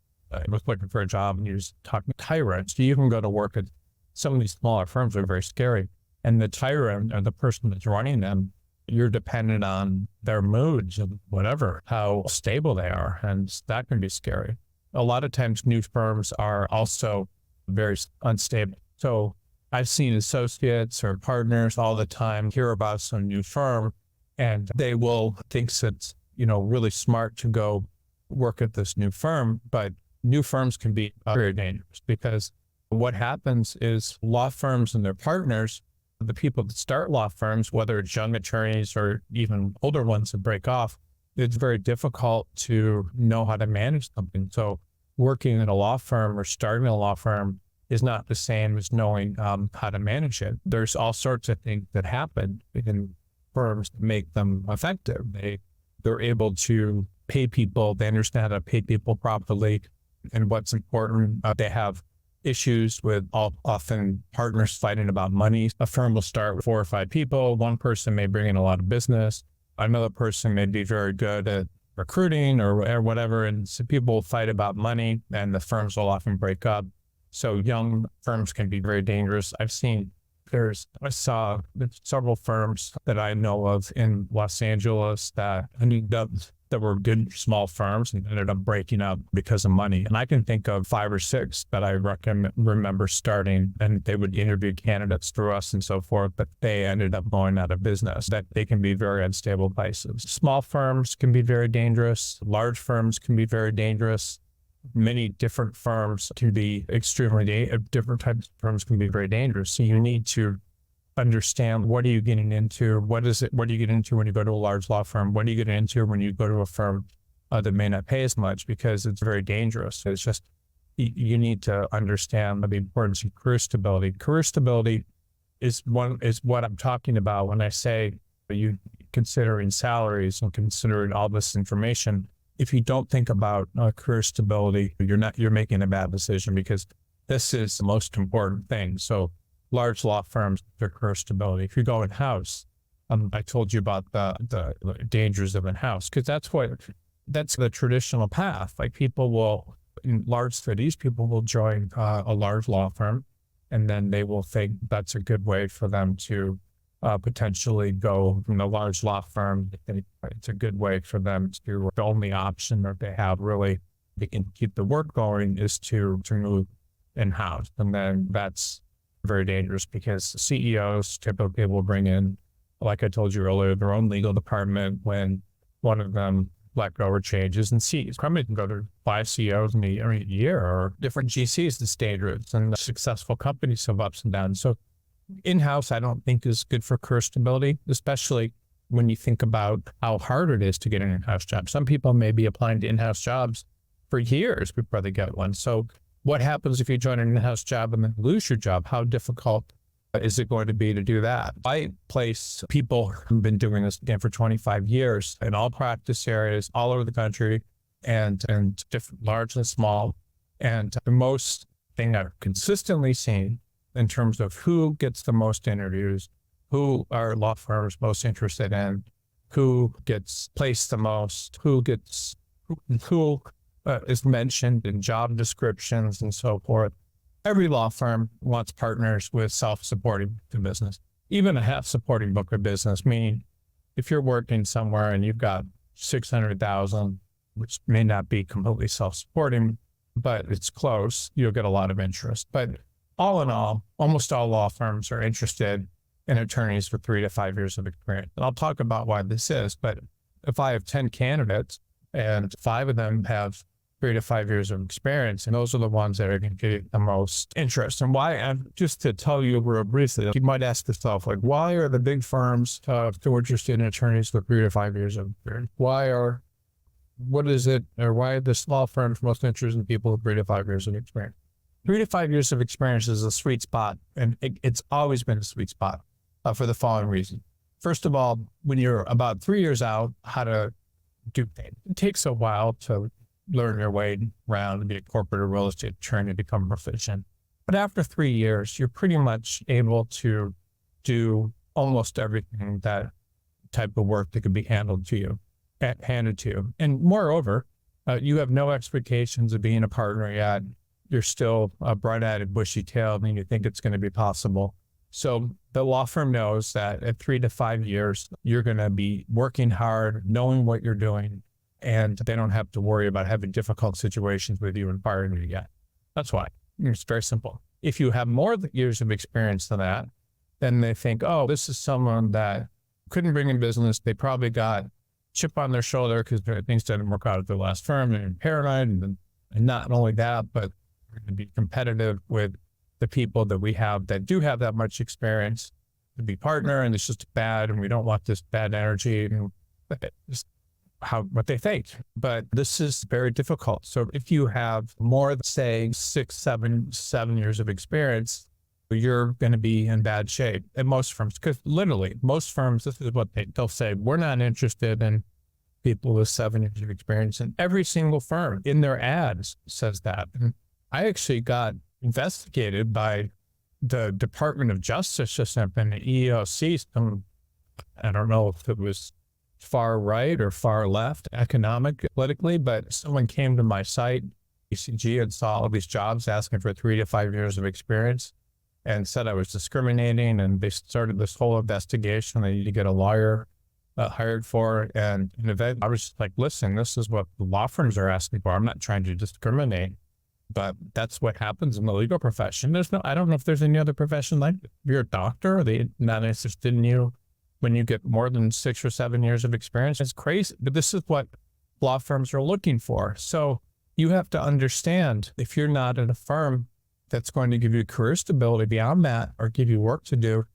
looking for a job, and he was talking tyrants. You can go to work at some of these smaller firms are very scary. And the tyrant, or the person that's running them, you're dependent on their moods and whatever, how stable they are. And that can be scary. A lot of times new firms are also very unstable. So I've seen associates or partners all the time hear about some new firm, and they will think it's, really smart to go work at this new firm. But new firms can be very dangerous, because what happens is law firms and their partners, the people that start law firms, whether it's young attorneys or even older ones that break off, it's very difficult to know how to manage something. So working in a law firm or starting a law firm is not the same as knowing how to manage it. There's all sorts of things that happen in firms that make them effective. They're able to pay people. They understand how to pay people properly and what's important. They have issues with often partners fighting about money. A firm will start with 4 or 5 people. One person may bring in a lot of business. Another person may be very good at recruiting or whatever. And so people will fight about money, and the firms will often break up. So young firms can be very dangerous. I saw several firms that I know of in Los Angeles that were good small firms and ended up breaking up because of money. And I can think of 5 or 6 that I remember starting, and they would interview candidates through us and so forth, but they ended up going out of business. That they can be very unstable places. Small firms can be very dangerous. Large firms can be very dangerous. Many different firms can be different types of firms can be very dangerous. So you need to understand, what are you getting into? What do you get into when you go to a large law firm? What do you get into when you go to a firm that may not pay as much, because it's very dangerous. It's just, you need to understand the importance of career stability. Career stability is what I'm talking about when I say you considering salaries and considering all this information. if you don't think about career stability, you're making a bad decision, because this is the most important thing. So large law firms, their career stability. If you go in-house, I told you about the dangers of in-house, because that's the traditional path. Like people will, in large cities, people will join a large law firm, and then they will think that's a good way for them to potentially go from a large law firm. It's a good way for them to, the only option that they have really, they can keep the work going, is to move in-house. And then that's very dangerous, because CEOs typically will bring in, like I told you earlier, their own legal department when one of them let go or changes. And company can go to 5 CEOs in a year, or different GCs. It's dangerous, and successful companies have ups and downs. So in-house, I don't think is good for career stability, especially when you think about how hard it is to get an in-house job. Some people may be applying to in-house jobs for years before they get one. So what happens if you join an in-house job and then lose your job? How difficult is it going to be to do that? I place people who've been doing this again for 25 years in all practice areas all over the country, and different, large and small. And the most thing I've consistently seen in terms of who gets the most interviews, who are law firms most interested in, who gets placed the most, who is mentioned in job descriptions and so forth. Every law firm wants partners with self-supporting book of business, even a half-supporting book of business, meaning if you're working somewhere and you've got $600,000, which may not be completely self-supporting, but it's close, you'll get a lot of interest. But all in all, almost all law firms are interested in attorneys with 3 to 5 years of experience. And I'll talk about why this is, but if I have 10 candidates and 5 of them have 3 to 5 years of experience, and those are the ones that are going to get the most interest. And why, and just to tell you real briefly, you might ask yourself, like, why are the big firms so interested in attorneys with 3 to 5 years of experience? Why are this law firms most interested in people with 3 to 5 years of experience? 3 to 5 years of experience is a sweet spot, and it's always been a sweet spot for the following reason. First of all, when you're about 3 years out, how to do things. It takes a while to learn your way around and be a corporate or real estate attorney to become proficient. But after 3 years, you're pretty much able to do almost everything that type of work that could be handed to you. And moreover, you have no expectations of being a partner yet. You're still bright-eyed, bushy-tailed, and you think it's going to be possible. So the law firm knows that at 3 to 5 years, you're going to be working hard, knowing what you're doing, and they don't have to worry about having difficult situations with you and firing you yet. That's why. It's very simple. If you have more years of experience than that, then they think, oh, this is someone that couldn't bring in business. They probably got chip on their shoulder because things didn't work out at their last firm, and paranoid. And not only that, but we're going to be competitive with the people that we have that do have that much experience to be partner, and it's just bad, and we don't want this bad energy, and just what they think. But this is very difficult. So if you have more than, say, 7 years of experience, you're going to be in bad shape at most firms, because literally most firms, this is what they'll say: we're not interested in people with 7 years of experience. And every single firm in their ads says that. And I actually got investigated by the Department of Justice just and the EEOC. I don't know if it was far right or far left politically, but someone came to my site, ECG, and saw all these jobs asking for 3 to 5 years of experience and said I was discriminating. And they started this whole investigation. They need to get a lawyer hired for it. And in event, I was just like, listen, this is what the law firms are asking for. I'm not trying to discriminate, but that's what happens in the legal profession. I don't know if there's any other profession like it. If you're a doctor, are they not interested in you when you get more than 6 or 7 years of experience? It's crazy, but this is what law firms are looking for. So you have to understand, if you're not in a firm that's going to give you career stability beyond that or give you work to do,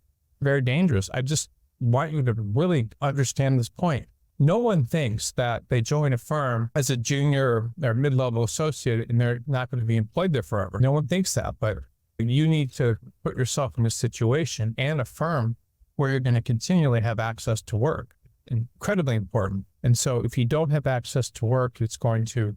very dangerous. I just want you to really understand this point. No one thinks that they join a firm as a junior or mid-level associate and they're not going to be employed there forever. No one thinks that, but you need to put yourself in a situation and a firm where you're going to continually have access to work. incredibly important. And so if you don't have access to work, it's going to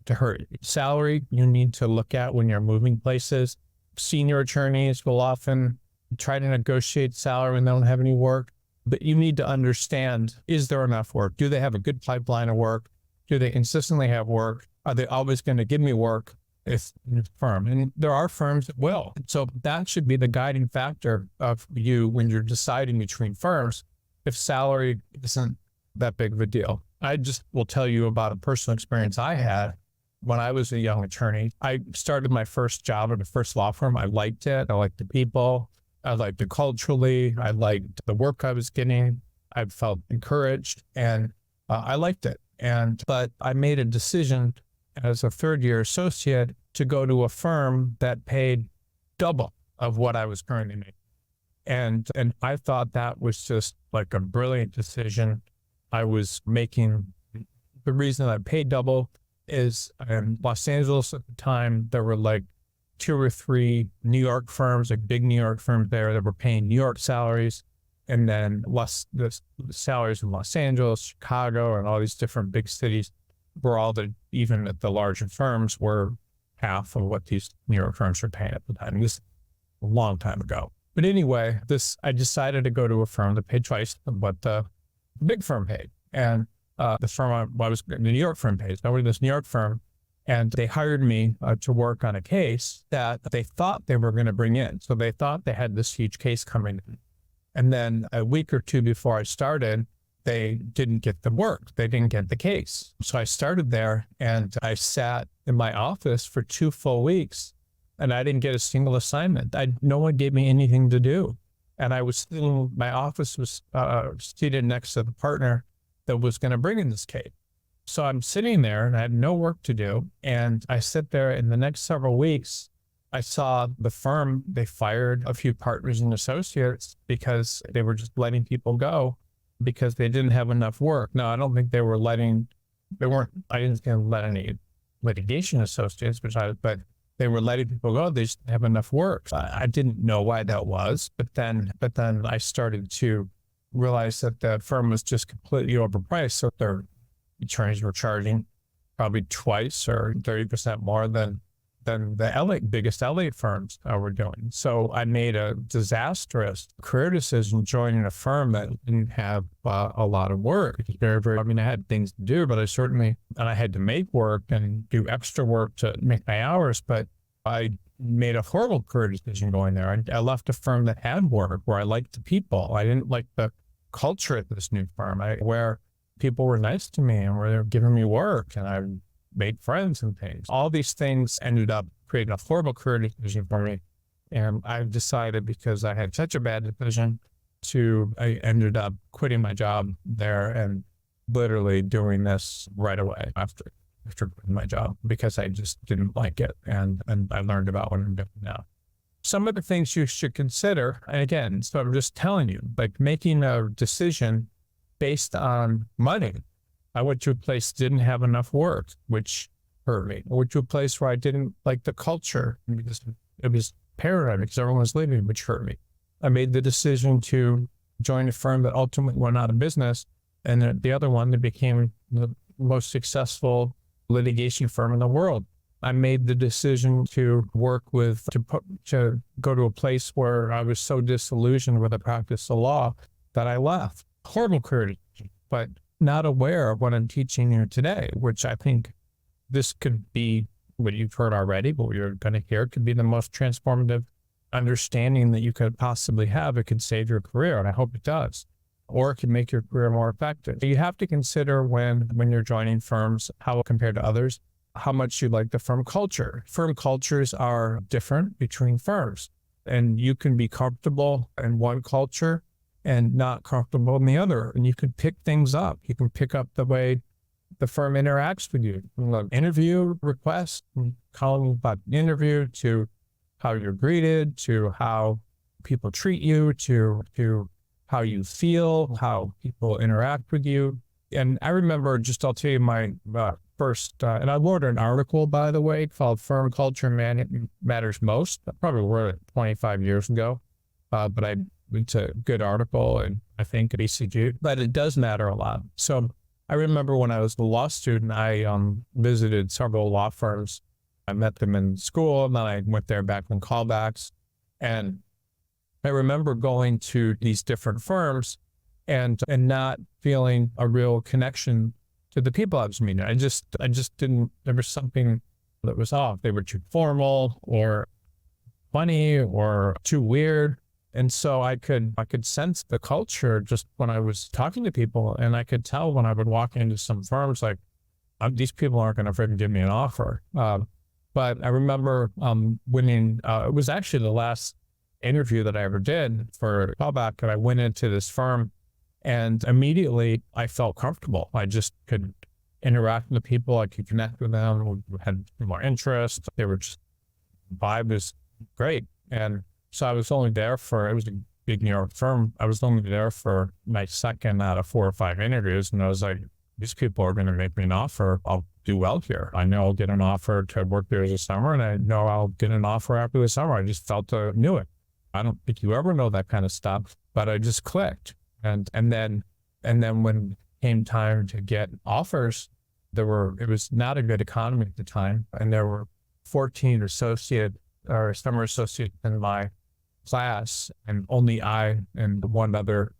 hurt. Salary, you need to look at when you're moving places. Senior attorneys will often try to negotiate salary when they don't have any work, but you need to understand, is there enough work? Do they have a good pipeline of work? Do they consistently have work? Are they always going to give me work if in a firm? And there are firms that will. So that should be the guiding factor of you when you're deciding between firms if salary isn't that big of a deal. I just will tell you about a personal experience I had when I was a young attorney. I started my first job at the first law firm. I liked it. I liked the people. I liked it culturally. I liked the work I was getting. I felt encouraged and I liked it. But I made a decision as a third-year associate to go to a firm that paid double of what I was currently making. And I thought that was just like a brilliant decision. I was making, the reason I paid double is in Los Angeles at the time, there were like 2 or 3 New York firms, like big New York firms there that were paying New York salaries. And then the salaries in Los Angeles, Chicago, and all these different big cities were all even at the larger firms were half of what these New York firms were paying at the time. This is a long time ago. But anyway, I decided to go to a firm that paid twice what the big firm paid. And the firm the New York firm pays. I went to this New York firm and they hired me to work on a case that they thought they were going to bring in. So they thought they had this huge case coming in. And then a week or 2 before I started, they didn't get the work. They didn't get the case. So I started there and I sat in my office for 2 full weeks and I didn't get a single assignment. No one gave me anything to do. And my office was seated next to the partner that was going to bring in this case. So I'm sitting there and I had no work to do. And I sit there in the next several weeks, I saw the firm, they fired a few partners and associates because they were just letting people go because they didn't have enough work. Now, I don't think I didn't let any litigation associates, but they were letting people go. They just didn't have enough work. I didn't know why that was, but then I started to realize that the firm was just completely overpriced. So their attorneys were charging probably twice or 30% more than the biggest LA firms were doing. So I made a disastrous career decision joining a firm that didn't have a lot of work. I had things to do, but and I had to make work and do extra work to make my hours, but I made a horrible career decision going there. I left a firm that had work, where I liked the people. I didn't like the culture at this new firm, where people were nice to me and where they were giving me work and I made friends and things. All these things ended up creating a horrible career decision for me. And I decided, because I had such a bad decision, I ended up quitting my job there and literally doing this right away after quitting my job, because I just didn't like it. And I learned about what I'm doing now. Some of the things you should consider, and again, so I'm just telling you, like making a decision based on money. I went to a place that didn't have enough work, which hurt me. I went to a place where I didn't like the culture because it was paradigm, because everyone was leaving, which hurt me. I made the decision to join a firm that ultimately went out of business, and the other one that became the most successful litigation firm in the world. I made the decision to to go to a place where I was so disillusioned with the practice of law that I left. Horrible career decision, but not aware of what I'm teaching you today, which I think this could be what you've heard already, but what you're going to hear could be the most transformative understanding that you could possibly have. It could save your career, and I hope it does, or it can make your career more effective. You have to consider when you're joining firms, how compared to others, how much you like the firm culture. Firm cultures are different between firms, and you can be comfortable in one culture and not comfortable in the other. And you can pick things up. You can pick up the way the firm interacts with you. From the interview request, calling about the interview, to how you're greeted, to how people treat you, to how you feel, how people interact with you. And I remember, I'll tell you my first, and I wrote an article, by the way, called Firm Culture Matters Most. I probably wrote it 25 years ago, but I it's a good article, and I think at ECG, but it does matter a lot. So I remember when I was a law student, I visited several law firms. I met them in school, and then I went there back on callbacks. And I remember going to these different firms and not feeling a real connection to the people I was meeting. I just didn't, there was something that was off. They were too formal or funny or too weird. And so I could sense the culture just when I was talking to people, and I could tell when I would walk into some firms, like, these people aren't going to freaking give me an offer. But I remember winning, it was actually the last interview that I ever did for a callback, and I went into this firm, and immediately I felt comfortable. I just could interact with the people. I could connect with them. We had more interest. They were just, vibe was great. And so I was only there for, it was a big New York firm. I was only there for my second out of 4 or 5 interviews. And I was like, these people are going to make me an offer. I'll do well here. I know I'll get an offer to work there this summer, and I know I'll get an offer after the summer. I just knew it. I don't think you ever know that kind of stuff, but I just clicked. And then when it came time to get offers, it was not a good economy at the time. And there were 14 summer associates in my class, and only I and one other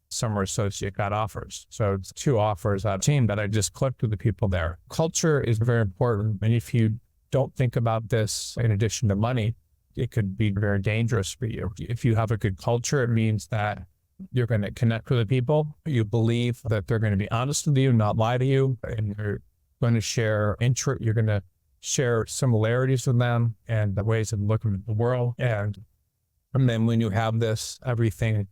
summer associate got offers. So it's 2 offers out of team that I just clicked with the people there. Culture is very important. And if you don't think about this in addition to money, it could be very dangerous for you. If you have a good culture, it means that you're going to connect with the people. You believe that they're going to be honest with you, not lie to you, and you're going to share interest. You're going to share similarities with them and the ways of looking at the world. And then when you have this, everything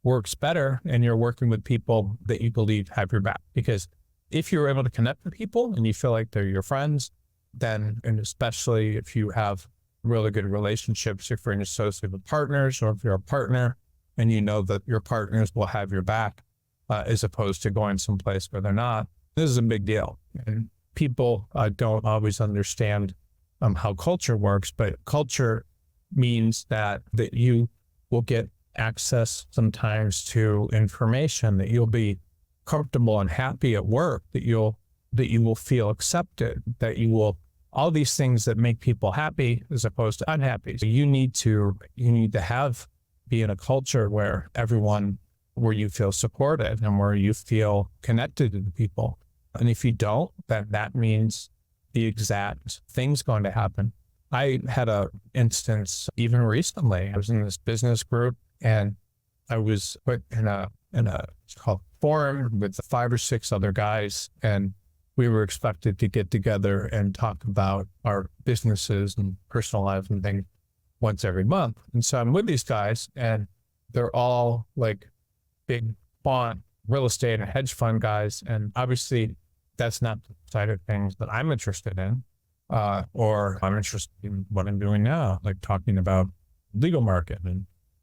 works better, and you're working with people that you believe have your back. Because if you're able to connect with people and you feel like they're your friends, then, and especially if you have really good relationships, if you're an associate with partners, or if you're a partner and you know that your partners will have your back, as opposed to going someplace where they're not, this is a big deal. And people don't always understand how culture works, but culture means that you will get access sometimes to information, that you'll be comfortable and happy at work, that you will feel accepted, that you will, all these things that make people happy as opposed to unhappy. So you need to be in a culture where you feel supported and where you feel connected to the people. And if you don't, then that means the exact thing's going to happen. I had a instance even recently. I was in this business group, and I was put in a it's called forum with 5 or 6 other guys, and we were expected to get together and talk about our businesses and personal lives and things once every month. And so I'm with these guys, and they're all like big font real estate and hedge fund guys, and obviously that's not the side of things that I'm interested in, or I'm interested in what I'm doing now, like talking about legal market.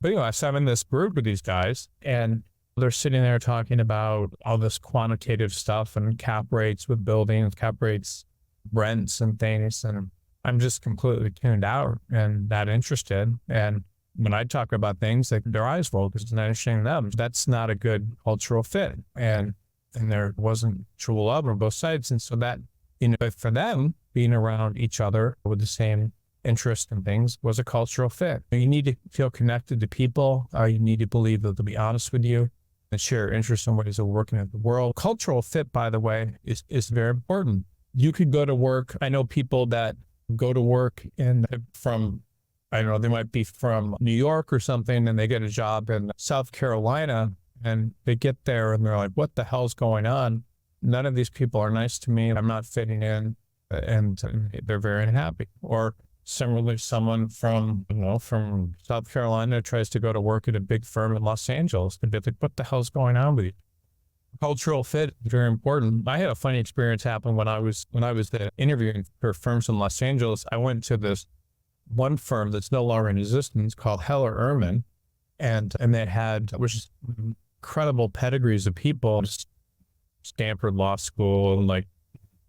But I sat in this group with these guys, and they're sitting there talking about all this quantitative stuff and cap rates with buildings, cap rates, rents and things. And I'm just completely tuned out and not interested. And when I talk about things, like their eyes roll because it's not interesting to them. That's not a good cultural fit. And there wasn't true love on both sides. And so that, but for them, being around each other with the same interest and things was a cultural fit. You need to feel connected to people. You need to believe that they'll be honest with you and share interest in ways of working at the world. Cultural fit, by the way, is very important. You could go to work. I know people that go to work I don't know, they might be from New York or something, and they get a job in South Carolina, and they get there and they're like, what the hell's going on? None of these people are nice to me. I'm not fitting in, and they're very unhappy. Or similarly, someone from South Carolina tries to go to work at a big firm in Los Angeles, and they're like, what the hell's going on with you? Cultural fit is very important. I had a funny experience happen when I was interviewing for firms in Los Angeles. I went to this one firm that's no longer in existence called Heller Ehrman, and they had incredible pedigrees of people, Stanford Law School and like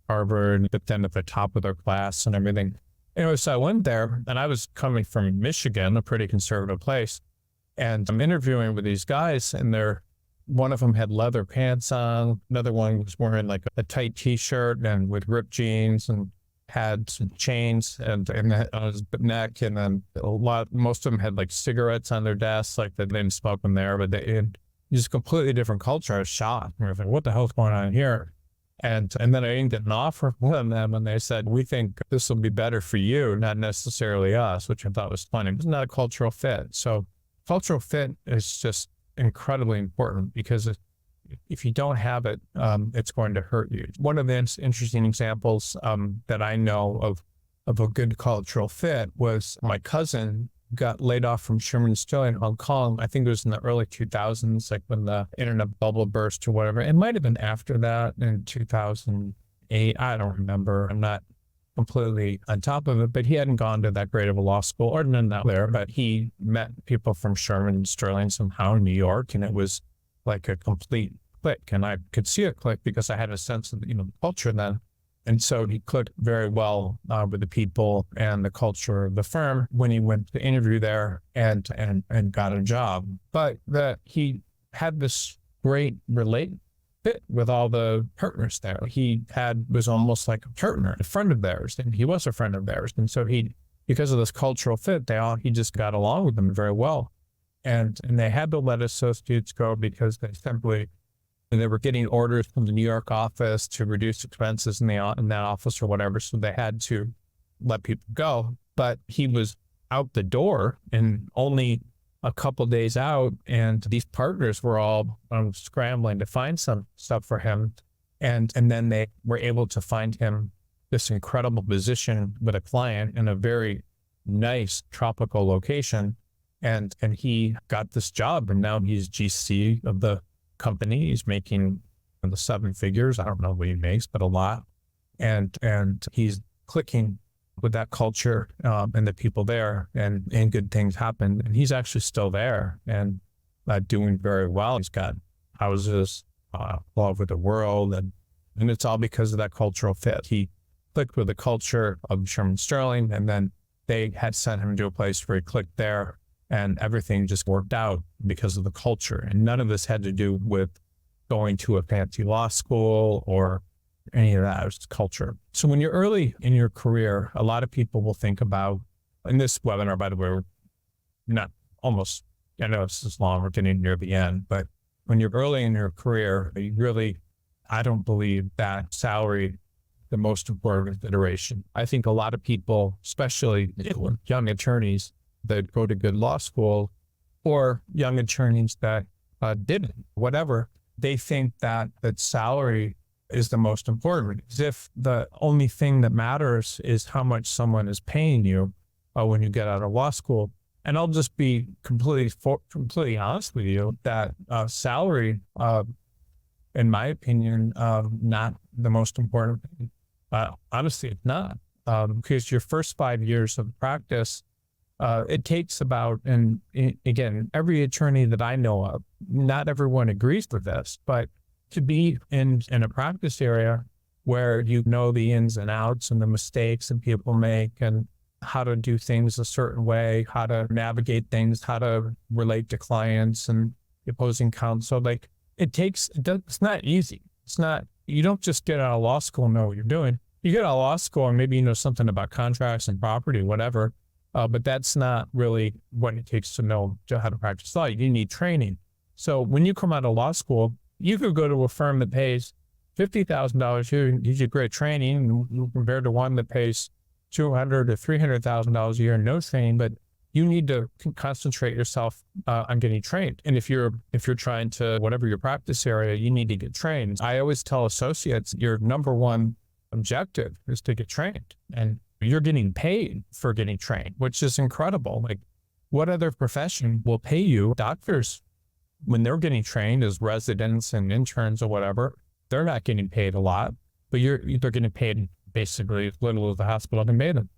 Harvard, but then at the top of their class and everything. Anyway, so I went there, and I was coming from Michigan, a pretty conservative place, And I'm interviewing with these guys, and one of them had leather pants on. Another one was wearing like a tight t-shirt and with ripped jeans, and had some chains and on his neck. And then most of them had like cigarettes on their desks, like they didn't smoke them there, but they had just a completely different culture. I was shocked. I was like, what the hell's going on here? And then I didn't get an offer from them, and they said, we think this will be better for you, not necessarily us, which I thought was funny. It's not a cultural fit. So cultural fit is just incredibly important, because if you don't have it, it's going to hurt you. One of the interesting examples that I know of a good cultural fit was my cousin got laid off from Sherman Sterling in Hong Kong. I think it was in the early 2000s, like when the internet bubble burst or whatever. It might have been after that in 2008. I don't remember. I'm not completely on top of it, but he hadn't gone to that great of a law school or none that there, but he met people from Sherman Sterling somehow in New York, and it was like a complete click. And I could see it click because I had a sense of, the culture then. And so he clicked very well with the people and the culture of the firm when he went to interview there and got a job. But he had this great fit with all the partners there. He was almost like a partner, a friend of theirs, and he was a friend of theirs. And so because of this cultural fit, he just got along with them very well. And they had to let associates go because they were getting orders from the New York office to reduce expenses in that office or whatever. So they had to let people go. But he was out the door and only a couple of days out, and these partners were all scrambling to find some stuff for him. And then they were able to find him this incredible position with a client in a very nice tropical location. And he got this job, and now he's GC of the company. He's making the 7 figures. I don't know what he makes, but a lot. And he's clicking with that culture and the people there, and good things happen. And he's actually still there and doing very well. He's got houses all over the world, and it's all because of that cultural fit. He clicked with the culture of Sherman Sterling, and then they had sent him to a place where he clicked there, and everything just worked out because of the culture. And none of this had to do with going to a fancy law school or any of that. It was culture. So when you're early in your career, a lot of people will think about, in this webinar, by the way, we're not almost, I know this is long, we're getting near the end, but when you're early in your career, I don't believe that salary the most important consideration. I think a lot of people, especially young attorneys that go to good law school, or young attorneys that didn't, whatever, they think that salary is the most important, as if the only thing that matters is how much someone is paying you when you get out of law school. And I'll just be completely honest with you that salary, in my opinion, not the most important thing. Honestly, it's not, because your first 5 years of practice, it takes about, and again, every attorney that I know of, not everyone agrees with this, but to be in a practice area where you know the ins and outs and the mistakes that people make, and how to do things a certain way, how to navigate things, how to relate to clients and opposing counsel, it's not easy. You don't just get out of law school and know what you're doing. You get out of law school and maybe you know something about contracts and property, whatever, but that's not really what it takes to know how to practice law. You need training. So when you come out of law school, you could go to a firm that pays $50,000 here and gives you great training compared to one that pays $200,000 to $300,000 a year and no training, but you need to concentrate yourself on getting trained. And if you're trying to, whatever your practice area, you need to get trained. I always tell associates, your number one objective is to get trained, and you're getting paid for getting trained, which is incredible. Like, what other profession will pay you? Doctors, when they're getting trained as residents and interns or whatever, they're not getting paid a lot, but they're getting paid basically as little as the hospital can pay them.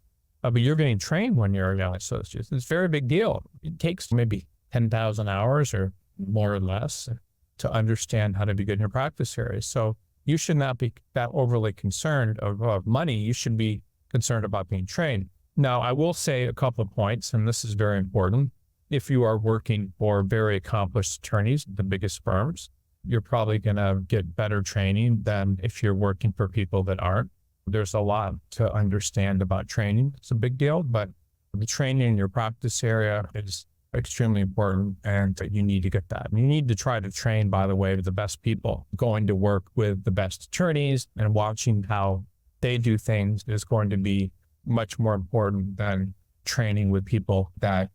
But you're getting trained when you're a young associate. It's a very big deal. It takes maybe 10,000 hours or more or less to understand how to be good in your practice area. So you should not be that overly concerned of money. You should be concerned about being trained. Now, I will say a couple of points, and this is very important, if you are working for very accomplished attorneys, the biggest firms, you're probably going to get better training than if you're working for people that aren't. There's a lot to understand about training. It's a big deal, but the training in your practice area is extremely important, and you need to get that. You need to try to train, by the way, with the best people. Going to work with the best attorneys and watching how they do things is going to be much more important than training with people that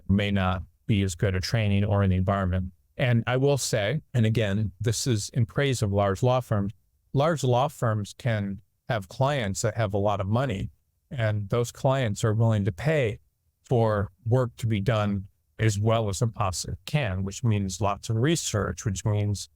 may not be as good at training or in the environment. And I will say, and again, this is in praise of large law firms. Large law firms can have clients that have a lot of money, and those clients are willing to pay for work to be done as well as it possibly can, which means lots of research, which means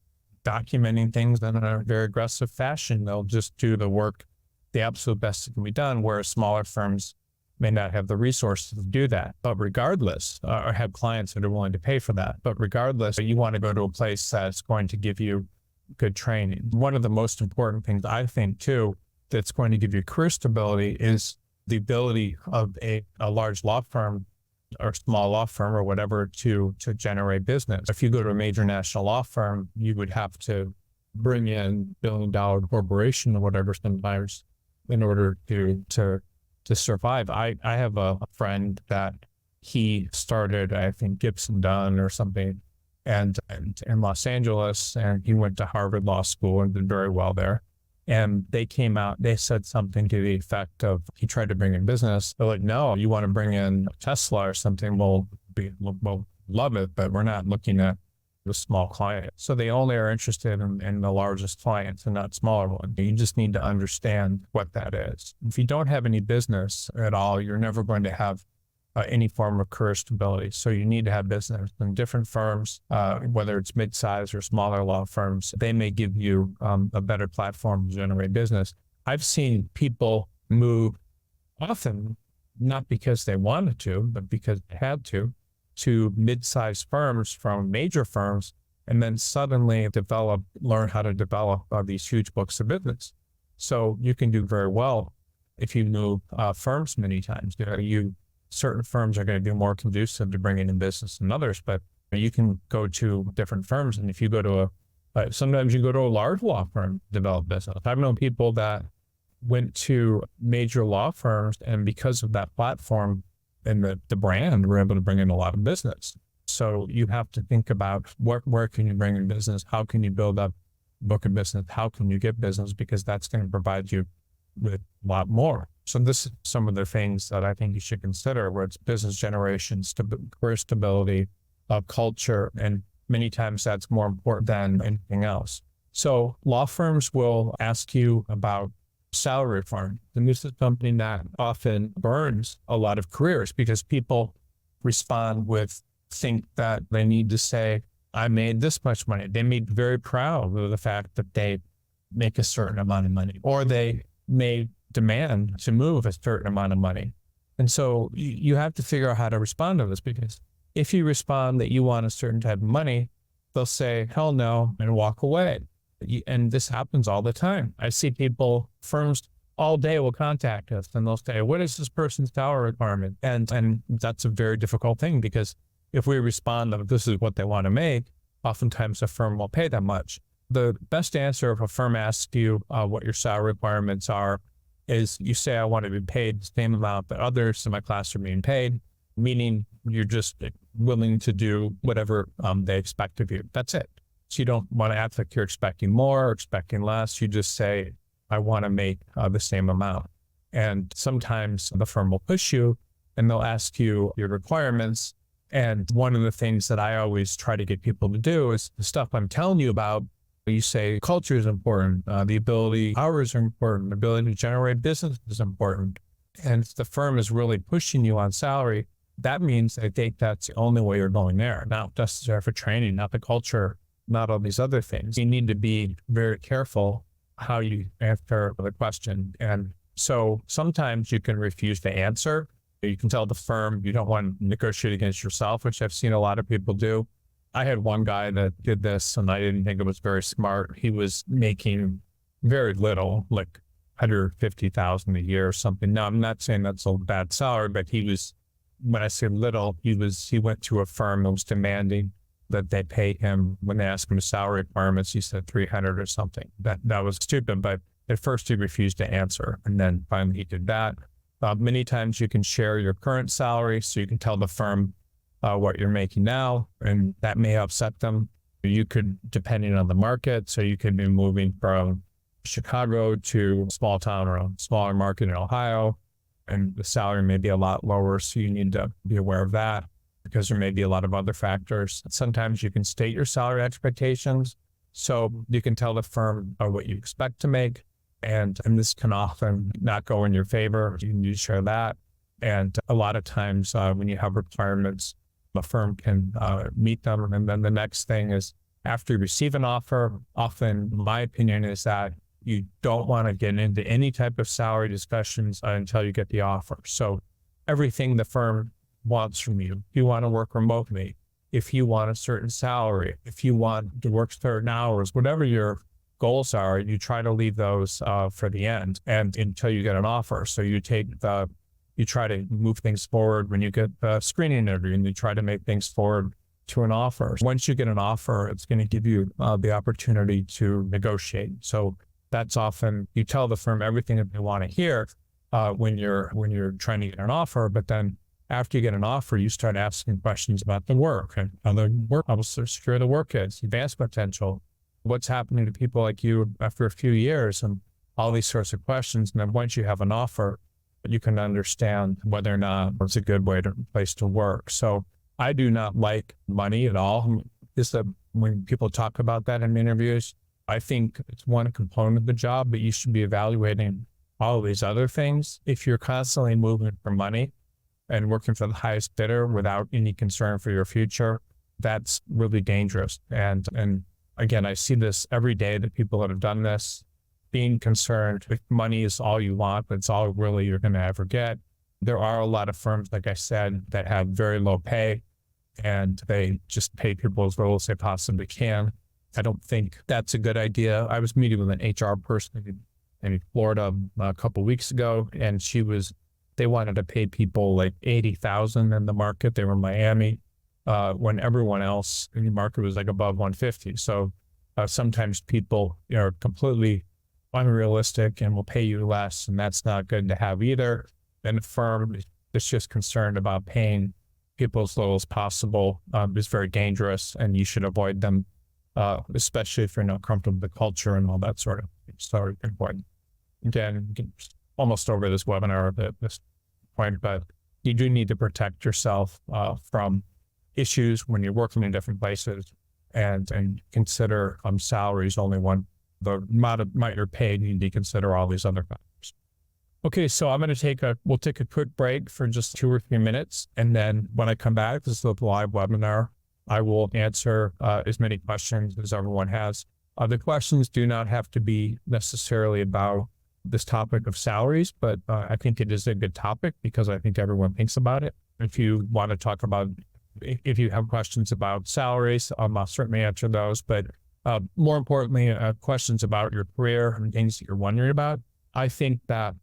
documenting things in a very aggressive fashion. They'll just do the work the absolute best that can be done, whereas smaller firms may not have the resources to do that. But regardless, or have clients that are willing to pay for that. But regardless, you want to go to a place that's going to give you good training. One of the most important things I think too, that's going to give you career stability is the ability of a large law firm or small law firm or whatever to generate business. If you go to a major national law firm, you would have to bring in billion-dollar corporation or whatever sometimes in order to survive. I have a friend that he started, I think, Gibson Dunn or something, and in Los Angeles, and he went to Harvard Law School and did very well there. And they came out, they said something to the effect of, he tried to bring in business. They're like, no, you want to bring in Tesla or something, we'll love it, but we're not looking at the small client. So they only are interested in the largest clients and not smaller ones. You just need to understand what that is. If you don't have any business at all, you're never going to have any form of career stability. So you need to have business. And different firms, whether it's mid-size or smaller law firms, they may give you a better platform to generate business. I've seen people move often, not because they wanted to, but because they had to mid-sized firms from major firms, and then suddenly learn how to develop these huge books of business. So you can do very well if you move firms many times. Certain firms are going to be more conducive to bringing in business than others, but you can go to different firms. And if you go to sometimes you go to a large law firm to develop business. I've known people that went to major law firms, and because of that platform and the brand, were able to bring in a lot of business. So you have to think about where can you bring in business? How can you build up a book of business? How can you get business? Because that's going to provide you with a lot more. So this is some of the things that I think you should consider, where it's business generation, career stability, culture, and many times that's more important than anything else. So law firms will ask you about salary reform. And this is something that often burns a lot of careers, because people think that they need to say, I made this much money. They may be very proud of the fact that they make a certain amount of money, or they may demand to move a certain amount of money. And so you have to figure out how to respond to this, because if you respond that you want a certain type of money, they'll say, hell no, and walk away. And this happens all the time. I see firms all day will contact us and they'll say, what is this person's salary requirement? And that's a very difficult thing, because if we respond that this is what they want to make, oftentimes a firm will pay that much. The best answer if a firm asks you what your salary requirements are is you say, I want to be paid the same amount that others in my class are being paid, meaning you're just willing to do whatever they expect of you. That's it. So you don't want to act like you're expecting more or expecting less. You just say, I want to make the same amount. And sometimes the firm will push you and they'll ask you your requirements. And one of the things that I always try to get people to do is the stuff I'm telling you about. You say culture is important, the ability, hours are important, the ability to generate business is important. And if the firm is really pushing you on salary, that means they think that's the only way you're going there. Not necessarily for training, not the culture, not all these other things. You need to be very careful how you answer the question. And so sometimes you can refuse to answer. You can tell the firm you don't want to negotiate against yourself, which I've seen a lot of people do. I had one guy that did this and I didn't think it was very smart. He was making very little, like $150,000 a year or something. Now, I'm not saying that's a bad salary, but he was when I say little, he went to a firm that was demanding that they pay him. When they asked him his salary requirements, he said 300 or something. That was stupid, but at first he refused to answer. And then finally he did that. Many times you can share your current salary, so you can tell the firm what you're making now, and that may upset them. You could, depending on the market, so you could be moving from Chicago to a small town or a smaller market in Ohio, and the salary may be a lot lower. So you need to be aware of that, because there may be a lot of other factors. Sometimes you can state your salary expectations, so you can tell the firm what you expect to make. And this can often not go in your favor. You need to share that. And a lot of times when you have requirements, the firm can meet them. And then the next thing is, after you receive an offer, often my opinion is that you don't want to get into any type of salary discussions until you get the offer. So everything the firm wants from you, if you want to work remotely, if you want a certain salary, if you want to work certain hours, whatever your goals are, you try to leave those for the end and until you get an offer. So you try to move things forward when you get the screening interview, and you try to make things forward to an offer. Once you get an offer, it's going to give you the opportunity to negotiate. So that's often, you tell the firm everything that they want to hear when you're trying to get an offer, but then after you get an offer, you start asking questions about the work and how secure the work is, advancement potential, what's happening to people like you after a few years, and all these sorts of questions. And then once you have an offer, you can understand whether or not it's a good place to work. So I do not like money at all. When people talk about that in interviews, I think it's one component of the job, but you should be evaluating all of these other things. If you're constantly moving for money and working for the highest bidder without any concern for your future, that's really dangerous. And again, I see this every day, that people that have done this, being concerned if money is all you want, but it's all really you're going to ever get. There are a lot of firms, like I said, that have very low pay, and they just pay people as little as they possibly can. I don't think that's a good idea. I was meeting with an HR person in Florida a couple of weeks ago, and they wanted to pay people like $80,000 in the market. They were in Miami, when everyone else in the market was like above 150. So sometimes people are completely unrealistic and will pay you less, and that's not good to have either. And a firm that's just concerned about paying people as little as possible is very dangerous, and you should avoid them, especially if you're not comfortable with the culture and all that sort of thing. So important. Again, almost over this webinar at this point, but you do need to protect yourself from issues when you're working in different places, and consider salaries only one. The amount you're paid, you need to consider all these other factors. Okay, so we'll take a quick break for just 2 or 3 minutes. And then when I come back, this is a live webinar, I will answer as many questions as everyone has. The questions do not have to be necessarily about this topic of salaries, but I think it is a good topic because I think everyone thinks about it. If you want to talk about, if you have questions about salaries, I'll certainly answer those. But more importantly, questions about your career and things that you're wondering about. I think that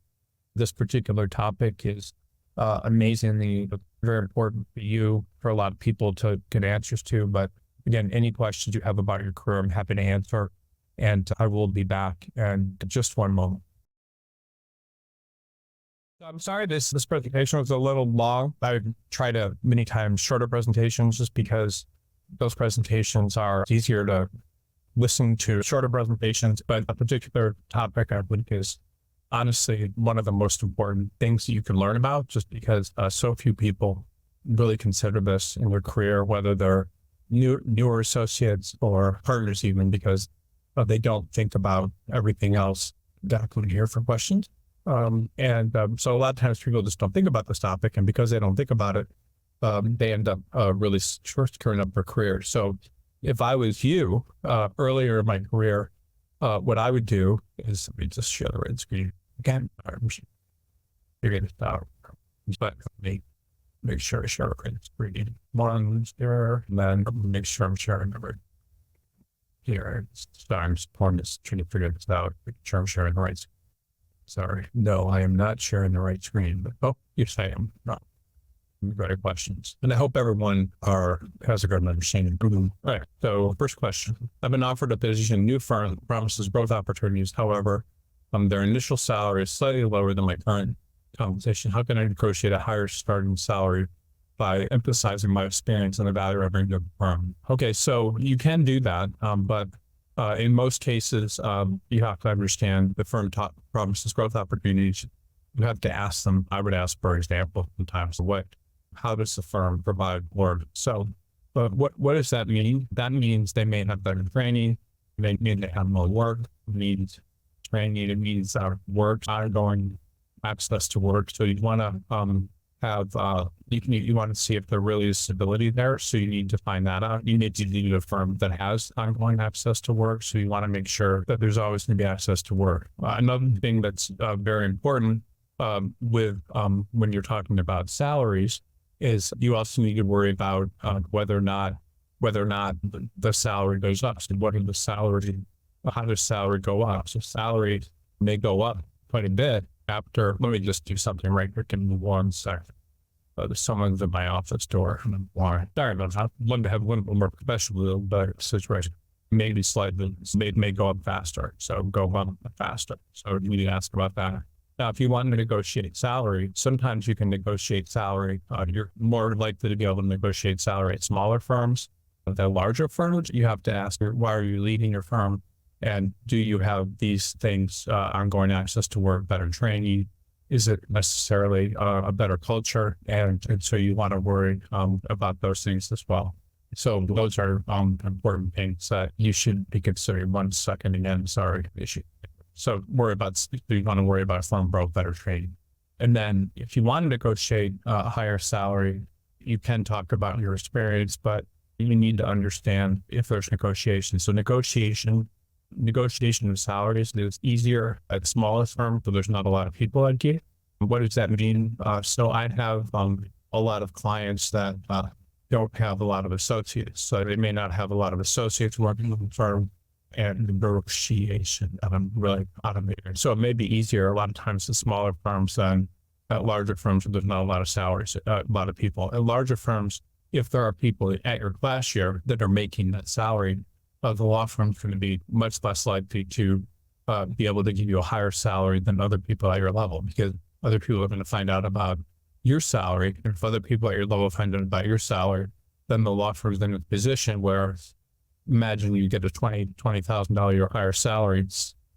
this particular topic is amazingly very important for you, for a lot of people to get answers to. But again, any questions you have about your career, I'm happy to answer. And I will be back in just one moment. I'm sorry, this presentation was a little long. I try to many times shorter presentations just because those presentations are easier to listen to, shorter presentations, but a particular topic I think is honestly one of the most important things that you can learn about, just because so few people really consider this in their career, whether they're newer associates or partners even, because they don't think about everything else. Definitely here for questions. So a lot of times people just don't think about this topic, and because they don't think about it, they end up really screwing up their career. So if I was you, earlier in my career, what I would do is, let me just share the red screen again. Figure this out. But make sure I share the red screen. One there, and then make sure I'm sharing the red. Here, I'm just trying to figure this out. Make sure I'm sharing the right screen. Sorry. No, I am not sharing the right screen. But, oh, yes, I am. No. Great questions. And I hope everyone has a good understanding. All right. So first question, I've been offered a position in a new firm that promises growth opportunities. However, their initial salary is slightly lower than my current compensation. How can I negotiate a higher starting salary by emphasizing my experience and the value I bring to the firm? Okay, so you can do that, but in most cases, you have to understand the firm promises growth opportunities. You have to ask them. I would ask, for example, sometimes, how does the firm provide work? So, but what does that mean? That means they may have better training. They need to have more work. It means training. It means work, ongoing access to work. So you want to you want to see if there really is stability there. So you need to find that out. You need to need a firm that has ongoing access to work. So you want to make sure that there's always going to be access to work. Another thing that's very important when you're talking about salaries is you also need to worry about whether or not the salary goes up. So how does salary go up? So salary may go up quite a bit after. Let me just do something right here. Give me 1 second. There's someone's at my office door. Sorry about that. I'd love to have a little bit more professional, but situation maybe slightly may go up faster. So go up faster. So you need to ask about that. Now, if you want to negotiate salary, sometimes you can negotiate salary. You're more likely to be able to negotiate salary at smaller firms. The larger firms, you have to ask, why are you leaving your firm? And do you have these things, ongoing access to work, better training? Is it necessarily a better culture? And so you want to worry about those things as well. So those are important things that you should be considering. 1 second again, sorry, issue. So you want to worry about firm growth, better training. And then if you want to negotiate a higher salary, you can talk about your experience, but you need to understand if there's negotiation. So negotiation of salaries is easier at smallest firms, so there's not a lot of people at Gate. What does that mean? So I have a lot of clients that don't have a lot of associates. So they may not have a lot of associates working with the firm, and negotiation really automated. So it may be easier a lot of times at smaller firms than at larger firms where there's not a lot of salaries, a lot of people. At larger firms, if there are people at your class year that are making that salary, the law firm's going to be much less likely to be able to give you a higher salary than other people at your level, because other people are going to find out about your salary. And if other people at your level find out about your salary, then the law firm's in a position where, imagine you get a $20,000 or higher salary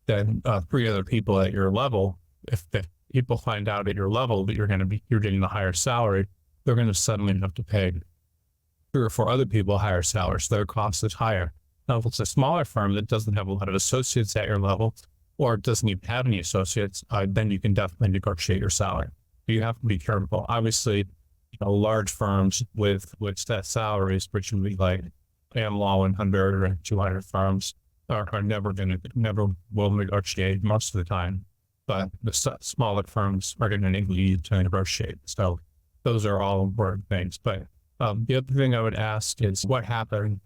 than 3 other people at your level. If the people find out at your level that you're getting a higher salary, they're going to suddenly have to pay 3 or 4 other people higher salaries. So their cost is higher. Now, if it's a smaller firm that doesn't have a lot of associates at your level, or doesn't even have any associates, then you can definitely negotiate your salary. You have to be careful. Obviously, large firms with set salaries, which would be like Am Law 100 or 200 firms, are never will negotiate most of the time. But the smaller firms are going to need you to negotiate. So those are all important things. But the other thing I would ask is what happens,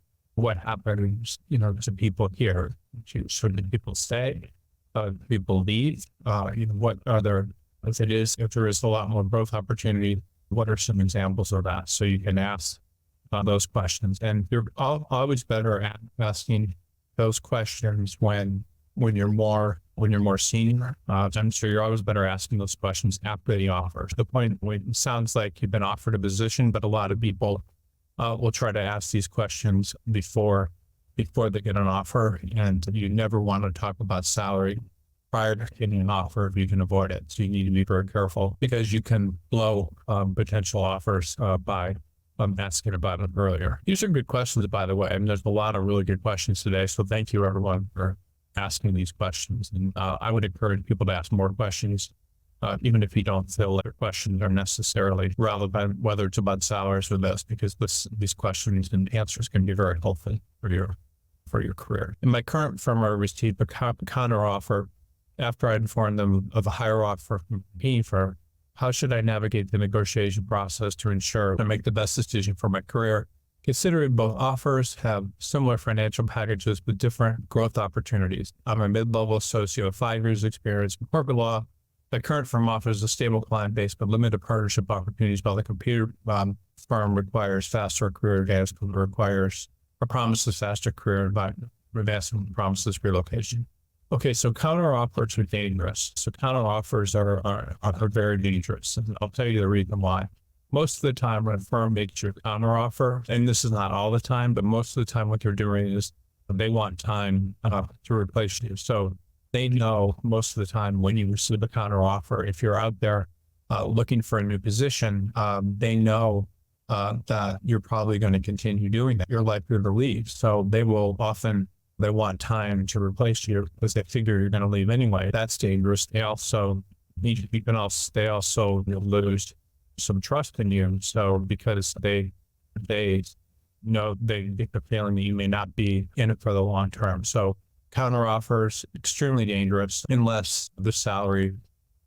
to people here? Should the people stay? People leave? What are there, if there is a lot more growth opportunity, what are some examples of that? So you can ask those questions, and you're always better at asking those questions when you're more senior. I'm sure you're always better asking those questions after the offer. The point, it sounds like you've been offered a position, but a lot of people will try to ask these questions before they get an offer, and you never want to talk about salary prior to getting an offer if you can avoid it. So you need to be very careful, because you can blow potential offers by asking about it earlier. These are good questions, by the way. There's a lot of really good questions today. So thank you, everyone, for asking these questions. And I would encourage people to ask more questions, even if you don't feel like your questions are necessarily relevant, whether it's about salaries or this, because these questions and answers can be very helpful for your career. In my current firm, I received a counter offer after I informed them of a higher offer from a PE firm. How should I navigate the negotiation process to ensure I make the best decision for my career, considering both offers have similar financial packages with different growth opportunities? I'm a mid-level associate with 5 years experience in corporate law The current firm offers a stable client base, but limited partnership opportunities, while the computer firm requires faster career advancement, requires or promises faster career advancement, promises relocation. Okay, so counter offers are dangerous. So counter offers are very dangerous. And I'll tell you the reason why. Most of the time when a firm makes you a counter offer, and this is not all the time, but most of the time what they're doing is they want time to replace you. So they know most of the time when you receive a counter offer, if you're out there looking for a new position, they know that you're probably going to continue doing that. You're likely to leave. So they want time to replace you because they figure you're going to leave anyway. That's dangerous. They also lose some trust in you. So because they know they get the feeling that you may not be in it for the long term. So counter offers, extremely dangerous unless the salary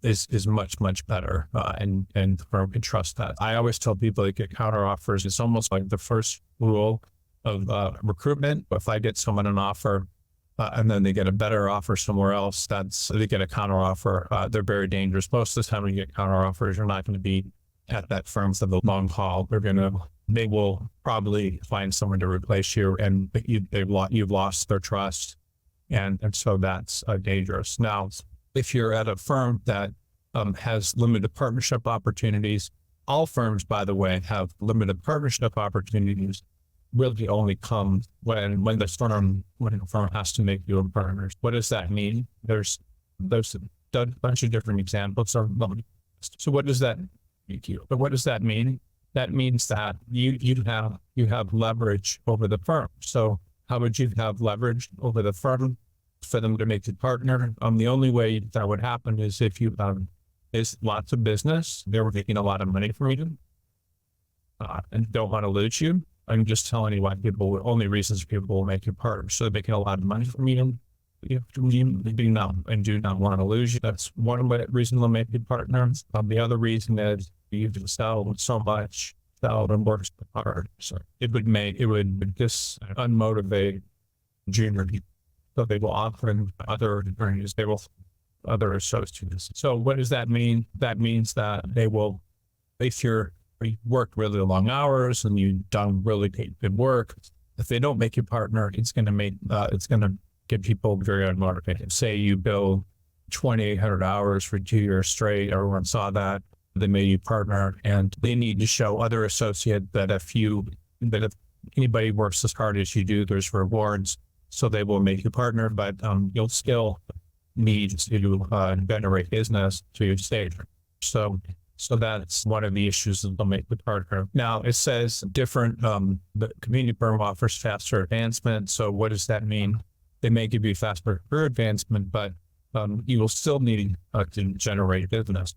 is much, much better and the firm can trust that. I always tell people that get counter offers. It's almost like the first rule of recruitment. If I get someone an offer and then they get a better offer somewhere else, they get a counter offer. They're very dangerous. Most of the time when you get counter offers, you're not going to be at that firm for the long haul. They will probably find someone to replace you, and you've lost their trust. And so that's dangerous. Now, if you're at a firm that has limited partnership opportunities, all firms, by the way, have limited partnership opportunities, really only come when the firm has to make you a partner. What does that mean? There's a bunch of different examples. So what does that mean to you? But what does that mean? That means that you have leverage over the firm. So how would you have leverage over the firm for them to make you partner? The only way that would happen is if you is lots of business, they're making a lot of money from you, and don't want to lose you. I'm just telling you why only reasons people will make you partner. So they're making a lot of money from you. They do not want to lose you. That's one reason they'll make you partners. The other reason is you can sell so much, sell and work hard. So it would just unmotivate junior people. So they will offer other attorneys, other associates. So what does that mean? That means that they will, if you worked really long hours and you've done really good work, if they don't make you partner, it's going to get people very unmotivated. Say you bill 2,800 hours for 2 years straight. Everyone saw that. They made you partner, and they need to show other associates that if anybody works as hard as you do, there's rewards. So they will make you partner, but you'll still need to generate business to stay. So that's one of the issues that they'll make with partner. Now it says the community firm offers faster advancement. So what does that mean? They may give you faster career advancement, but you will still need to generate business.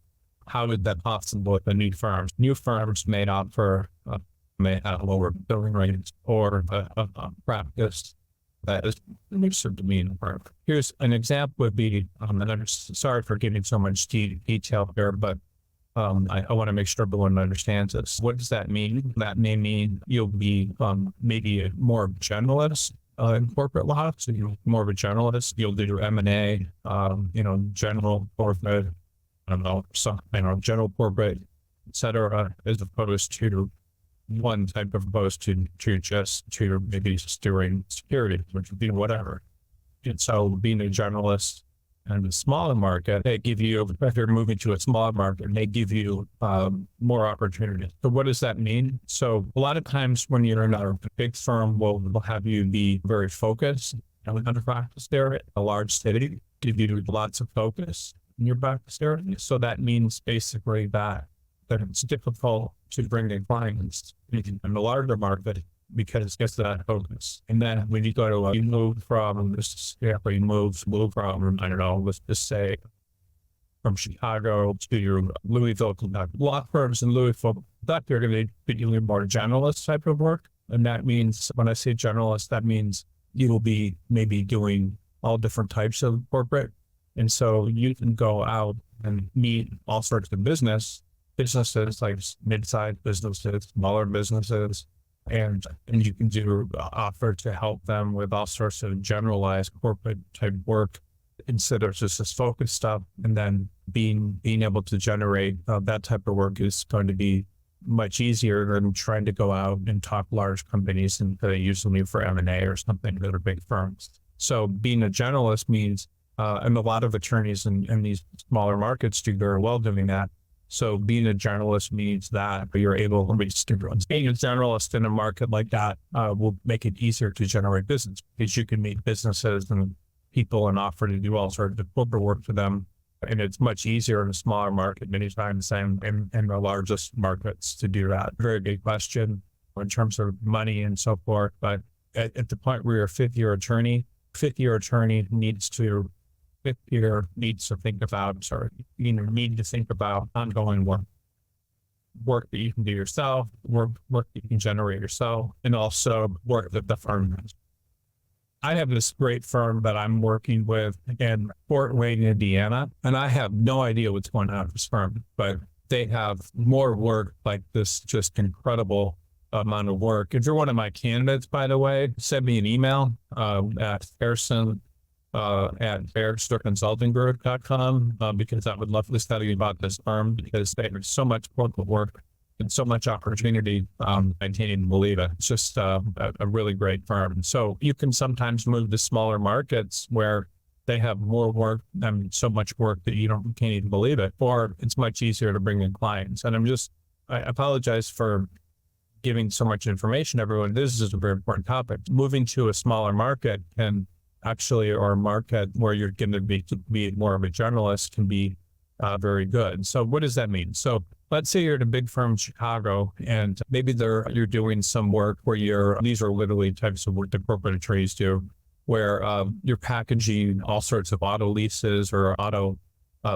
How is that possible with the new firms? New firms may have lower billing rates or practice that is certain to me in the firm. Here's an example would be, and I'm sorry for giving so much detail here, but I want to make sure everyone understands this. What does that mean? That may mean you'll be maybe more generalist in corporate law. So you're more of a generalist. You'll do M&A, general corporate, general corporate, et cetera, as opposed to one type of opposed to maybe just doing security, which would be whatever. And so being a generalist and a smaller market, if you're moving to a smaller market, they give you more opportunity. So what does that mean? So a lot of times when you're in a big firm, we'll have you be very focused on the practice area. A large city give you lots of focus in your practice area. So that means basically that it's difficult to bring in clients in the larger market because it gets that focus. And then when you go to, you move from, let's just say from Chicago to Louisville, law firms in Louisville, that they're going to be doing more generalist type of work. And that means, when I say generalist, that means you will be maybe doing all different types of corporate. And so you can go out and meet all sorts of businesses like mid-sized businesses, smaller businesses, and you can do offer to help them with all sorts of generalized corporate type work instead of just this focused stuff. And then being able to generate that type of work is going to be much easier than trying to go out and talk large companies and they usually for M&A or something that are big firms. So being a generalist means, and a lot of attorneys in these smaller markets do very well doing that. So being a generalist means that you're able to reach different. Being a generalist in a market like that will make it easier to generate business because you can meet businesses and people and offer to do all sorts of corporate work for them. And it's much easier in a smaller market many times than in the largest markets to do that. Very big question in terms of money and so forth. But at the point where you're a fifth year attorney needs to think about, need to think about ongoing work that you can do yourself, work that you can generate yourself, and also work that the firm has. I have this great firm that I'm working with in Fort Wayne, Indiana, and I have no idea what's going on with this firm, but they have more work, like this just incredible amount of work. If you're one of my candidates, by the way, send me an email at Harrison at barristerconsultinggroup.com because I would love to tell you about this firm because they have so much work and so much opportunity. I can't even believe it. It's just a really great firm. So you can sometimes move to smaller markets where they have more work and so much work that you can't even believe it, or it's much easier to bring in clients. And I apologize for giving so much information to everyone. This is a very important topic. Moving to a smaller market can actually, or a market where you're going to be more of a generalist can be very good. So what does that mean? So let's say you're at a big firm in Chicago and maybe you're doing some work where these are literally types of work that corporate attorneys do, where you're packaging all sorts of auto leases or auto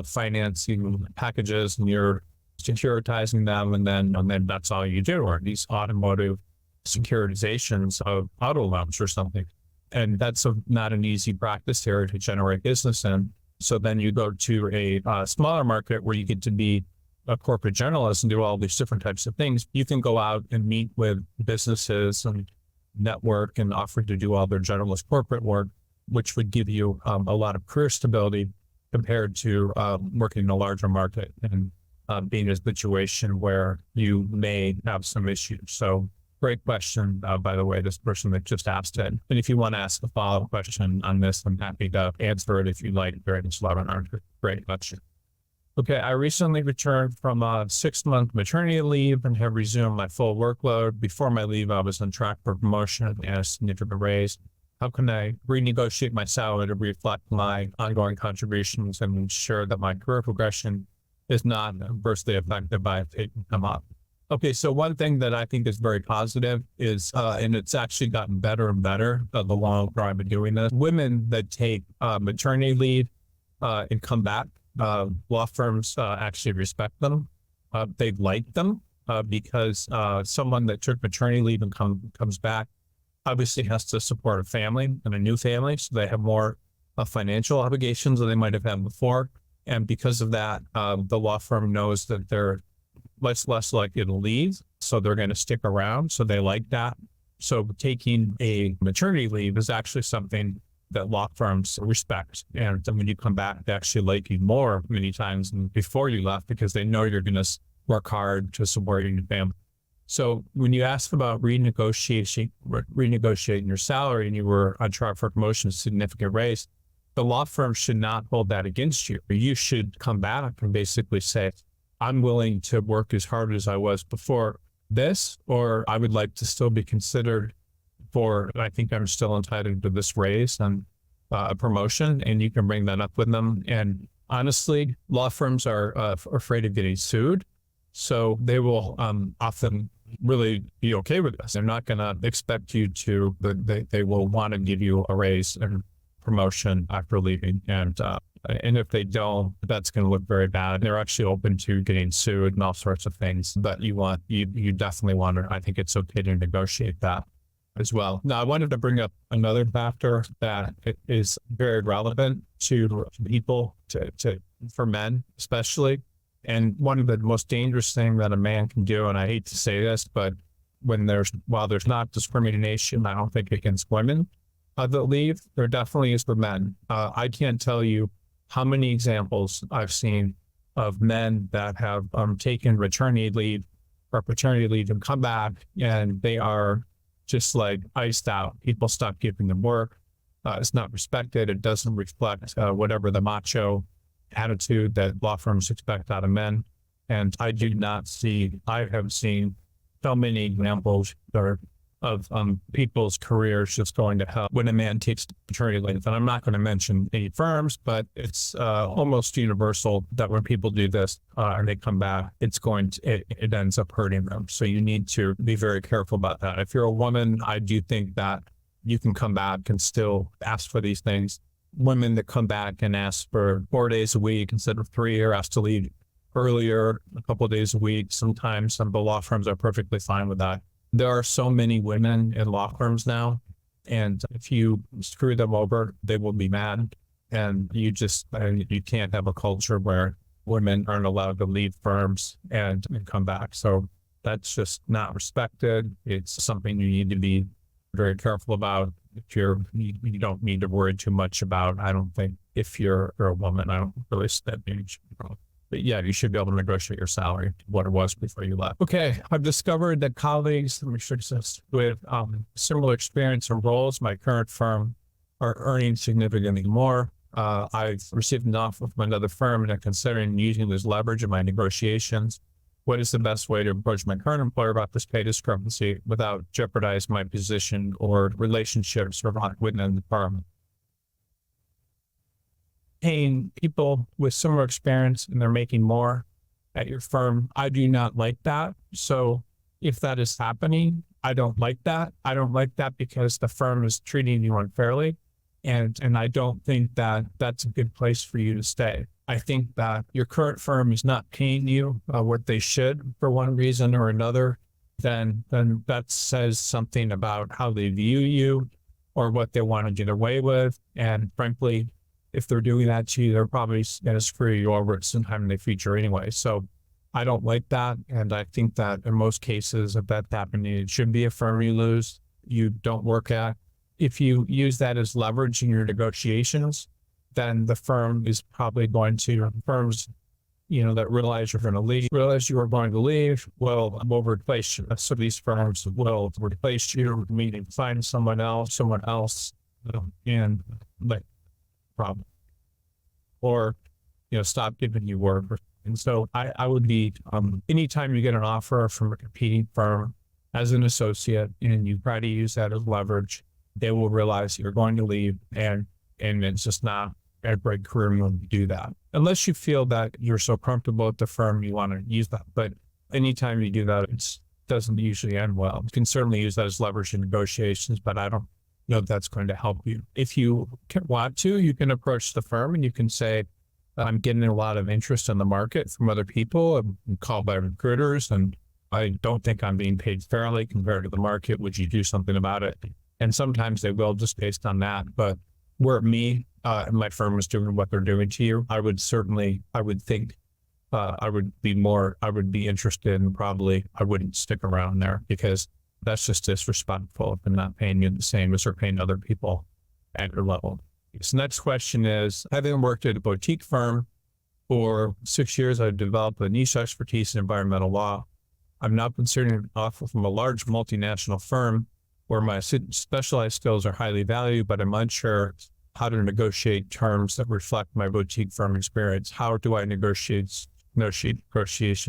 financing packages and you're securitizing them. And then that's all you do, or these automotive securitizations of auto loans or something. And that's not an easy practice area to generate business in. So then you go to a smaller market where you get to be a corporate generalist and do all these different types of things. You can go out and meet with businesses and network and offer to do all their generalist corporate work, which would give you a lot of career stability compared to working in a larger market and being in a situation where you may have some issues. So great question, by the way, this person that just asked it. And if you want to ask a follow-up question on this, I'm happy to answer it if you'd like during this webinar. Great question. Okay, I recently returned from a 6-month maternity leave and have resumed my full workload. Before my leave, I was on track for promotion and a significant raise. How can I renegotiate my salary to reflect my ongoing contributions and ensure that my career progression is not adversely affected by if it can come up? Okay, so one thing that I think is very positive is, and it's actually gotten better and better the longer I've been doing this, women that take maternity leave and come back, law firms actually respect them. They like them because someone that took maternity leave and comes back obviously has to support a family and a new family. So they have more financial obligations than they might have had before. And because of that, the law firm knows that they're much less likely to leave. So they're going to stick around. So they like that. So taking a maternity leave is actually something that law firms respect. And when you come back, they actually like you more many times than before you left because they know you're going to work hard to support your family. So when you ask about renegotiating your salary and you were on track for promotion, a significant raise, the law firm should not hold that against you. You should come back and basically say, I'm willing to work as hard as I was before this, or I would like to still be considered for, I think I'm still entitled to this raise and a promotion, and you can bring that up with them. And honestly, law firms are afraid of getting sued. So they will often really be okay with this. They're not going to expect you to, they will want to give you a raise and promotion after leaving. And if they don't, that's going to look very bad. They're actually open to getting sued and all sorts of things. But you definitely want to, I think it's okay to negotiate that as well. Now, I wanted to bring up another factor that is very relevant to people, for men especially. And one of the most dangerous thing that a man can do, and I hate to say this, but while there's not discrimination, I don't think against women, that leave, there definitely is for men. I can't tell you how many examples I've seen of men that have taken maternity leave or paternity leave and come back and they are just like iced out. People stop giving them work. It's not respected. It doesn't reflect whatever the macho attitude that law firms expect out of men. And I have seen so many examples of people's careers just going to hell when a man takes paternity leave. And I'm not going to mention any firms, but it's almost universal that when people do this and they come back, it ends up hurting them. So you need to be very careful about that. If you're a woman, I do think that you can come back and still ask for these things. Women that come back and ask for 4 days a week instead of 3, or ask to leave earlier, a couple of days a week. Sometimes some of the law firms are perfectly fine with that. There are so many women in law firms now, and if you screw them over, they will be mad. And you can't have a culture where women aren't allowed to leave firms and come back. So that's just not respected. It's something you need to be very careful about. You don't need to worry too much about, I don't think, if you're a woman. I don't really see that being a problem. But yeah, you should be able to negotiate your salary to what it was before you left. Okay, I've discovered that colleagues with similar experience or roles, my current firm, are earning significantly more. I've received an offer from another firm and I'm considering using this leverage in my negotiations. What is the best way to approach my current employer about this pay discrepancy without jeopardizing my position or relationships within the firm? Paying people with similar experience and they're making more at your firm, I do not like that. So if that is happening, I don't like that. I don't like that because the firm is treating you unfairly. And I don't think that that's a good place for you to stay. I think that your current firm is not paying you what they should for one reason or another, then that says something about how they view you or what they want to get away with. And frankly, if they're doing that to you, they're probably going to screw you over sometime in the future anyway. So I don't like that. And I think that in most cases, if that's happening, it should be a firm you don't work at. If you use that as leverage in your negotiations, then the firm is probably going to, firms, that realize you are going to leave, well, we'll replace you. So these firms will replace you, meaning find someone else, and like, problem, or stop giving you work. And so I would be anytime you get an offer from a competing firm as an associate and you try to use that as leverage, they will realize you're going to leave, and it's just not a great career move to do that unless you feel that you're so comfortable at the firm you want to use that. But anytime you do that, it doesn't usually end well. You can certainly use that as leverage in negotiations, but I don't know if that's going to help you. If you want to, you can approach the firm and you can say, I'm getting a lot of interest in the market from other people. I'm called by recruiters and I don't think I'm being paid fairly compared to the market. Would you do something about it? And sometimes they will, just based on that. But were me and my firm was doing what they're doing to you, I would be interested, and probably I wouldn't stick around there because that's just disrespectful if they're not paying you the same as they're paying other people at your level. So next question is, having worked at a boutique firm for 6 years, I've developed a niche expertise in environmental law. I'm now considering an offer from a large multinational firm where my specialized skills are highly valued, but I'm unsure how to negotiate terms that reflect my boutique firm experience. How do I negotiation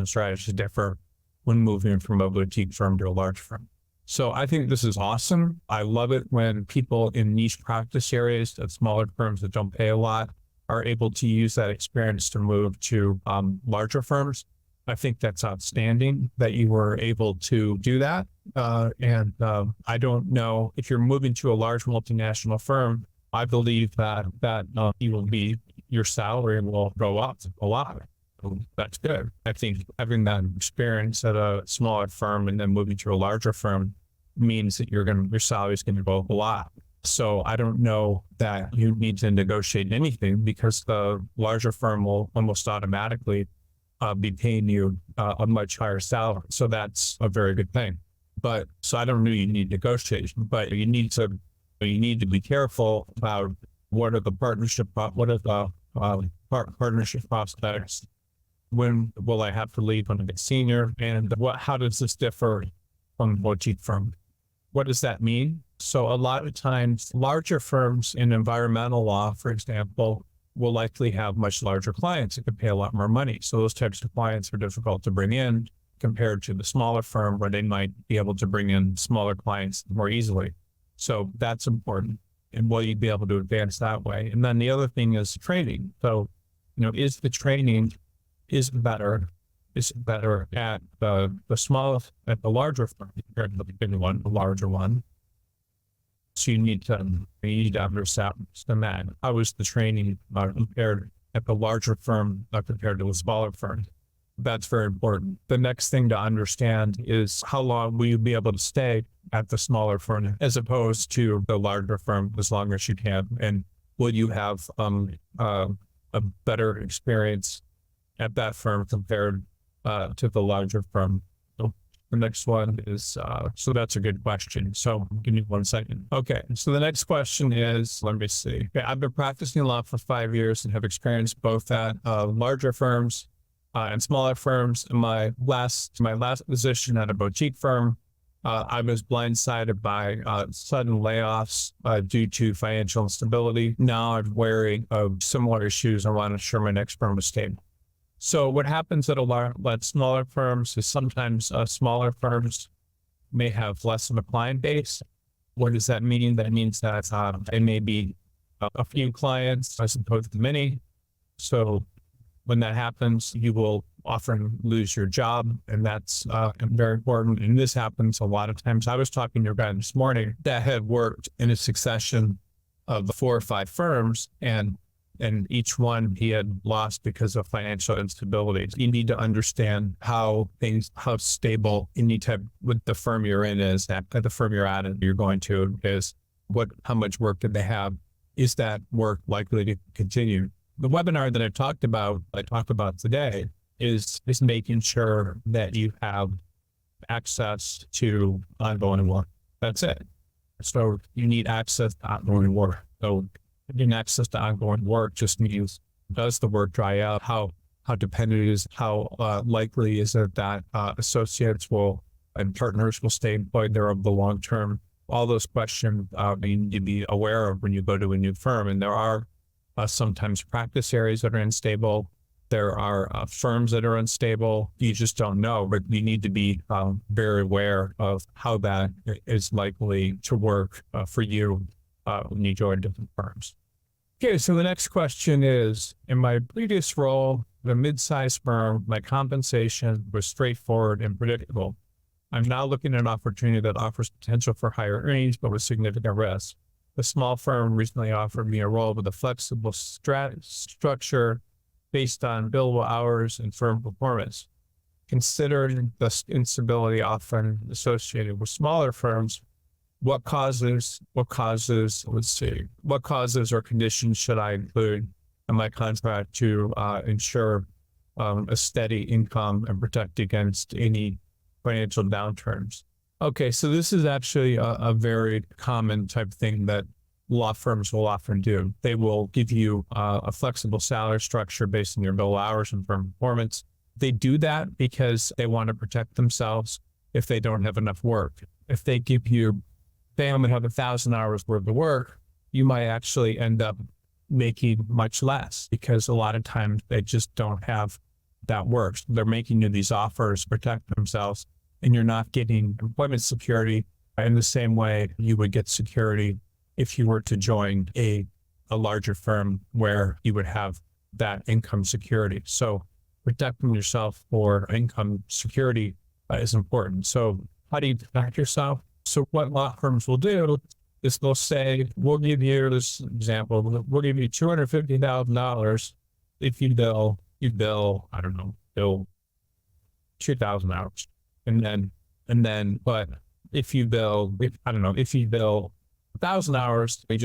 strategies differ when moving from a boutique firm to a large firm? So I think this is awesome. I love it when people in niche practice areas at smaller firms that don't pay a lot are able to use that experience to move to larger firms. I think that's outstanding that you were able to do that. And I don't know if you're moving to a large multinational firm, I believe that your salary will go up a lot. That's good. I think having that experience at a smaller firm and then moving to a larger firm means that your salary is going to go up a lot. So I don't know that you need to negotiate anything because the larger firm will almost automatically be paying you a much higher salary. So that's a very good thing. So I don't know you need negotiation, but you need to So you need to be careful about what are the partnership prospects. When will I have to leave when I get senior? And how does this differ from the boutique firm? What does that mean? So a lot of times, larger firms in environmental law, for example, will likely have much larger clients that could pay a lot more money. So those types of clients are difficult to bring in compared to the smaller firm where they might be able to bring in smaller clients more easily. So that's important. And will you be able to advance that way? And then the other thing is training. So, is the training better at the larger firm compared to the bigger one, the larger one? So you need to understand that. How is the training compared at the larger firm compared to a smaller firm? That's very important. The next thing to understand is how long will you be able to stay at the smaller firm as opposed to the larger firm as long as you can? And will you have a better experience at that firm compared to the larger firm? So the next one is, so that's a good question. So give me 1 second. Okay. So the next question is, let me see. Okay, I've been practicing law for 5 years and have experienced both at larger firms and smaller firms. In my last position at a boutique firm, I was blindsided by sudden layoffs due to financial instability. Now I'm wary of similar issues. I want to ensure my next firm is stable. So what happens at a lot smaller firms is sometimes smaller firms may have less of a client base. What does that mean? That means that it may be a few clients as opposed to many. So when that happens, you will often lose your job, and that's very important. And this happens a lot of times. I was talking to a guy this morning that had worked in a succession of 4 or 5 firms, and each one he had lost because of financial instability. You need to understand how stable any type with the firm you're in is, at the firm you're at and you're going to is how much work did they have? Is that work likely to continue? The webinar that I talked about today is making sure that you have access to ongoing work. That's it. So you need access to ongoing work. So getting access to ongoing work just means, does the work dry out? How dependent it is? How likely is it that associates and partners will stay employed there over the long term? All those questions you need to be aware of when you go to a new firm. And there are sometimes practice areas that are unstable. There are firms that are unstable. You just don't know, but you need to be very aware of how that is likely to work for you when you join different firms. Okay, so the next question is, in my previous role at a mid-sized firm, my compensation was straightforward and predictable. I'm now looking at an opportunity that offers potential for higher earnings, but with significant risk. The small firm recently offered me a role with a flexible structure based on billable hours and firm performance. Considering the instability often associated with smaller firms, what causes or conditions should I include in my contract to ensure a steady income and protect against any financial downturns? Okay, so this is actually a very common type thing that law firms will often do. They will give you a flexible salary structure based on your bill hours and firm performance. They do that because they want to protect themselves if they don't have enough work. If they give you, they only have 1,000 hours worth of work, you might actually end up making much less because a lot of times they just don't have that work. So they're making you these offers to protect themselves, and you're not getting employment security in the same way you would get security if you were to join a larger firm where you would have that income security. So protecting yourself for income security is important. So how do you protect yourself? So what law firms will do is they'll say, we'll give you this example, we'll give you $250,000 if you bill, I don't know, bill 2,000 hours. And then, but if you bill 1,000 hours, you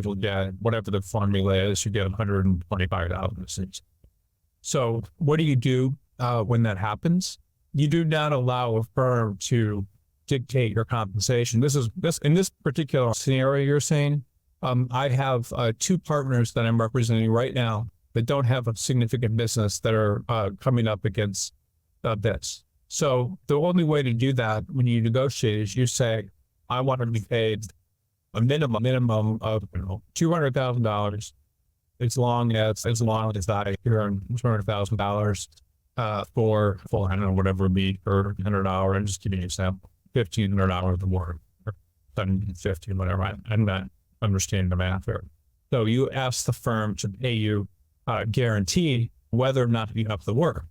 will get whatever the formula is, you get $125,000. So what do you do when that happens? You do not allow a firm to dictate your compensation. This in this particular scenario you're saying, I have two partners that I'm representing right now that don't have a significant business that are coming up against this. So the only way to do that when you negotiate is you say, I want to be paid a minimum of $200,000 as long as I earn $200,000 for full, I don't know, whatever it be, for $100. I'm just giving you an example, $1,500 or more, or $750, whatever. I'm not understanding the math here. So you ask the firm to pay you guaranteed whether or not you have the work,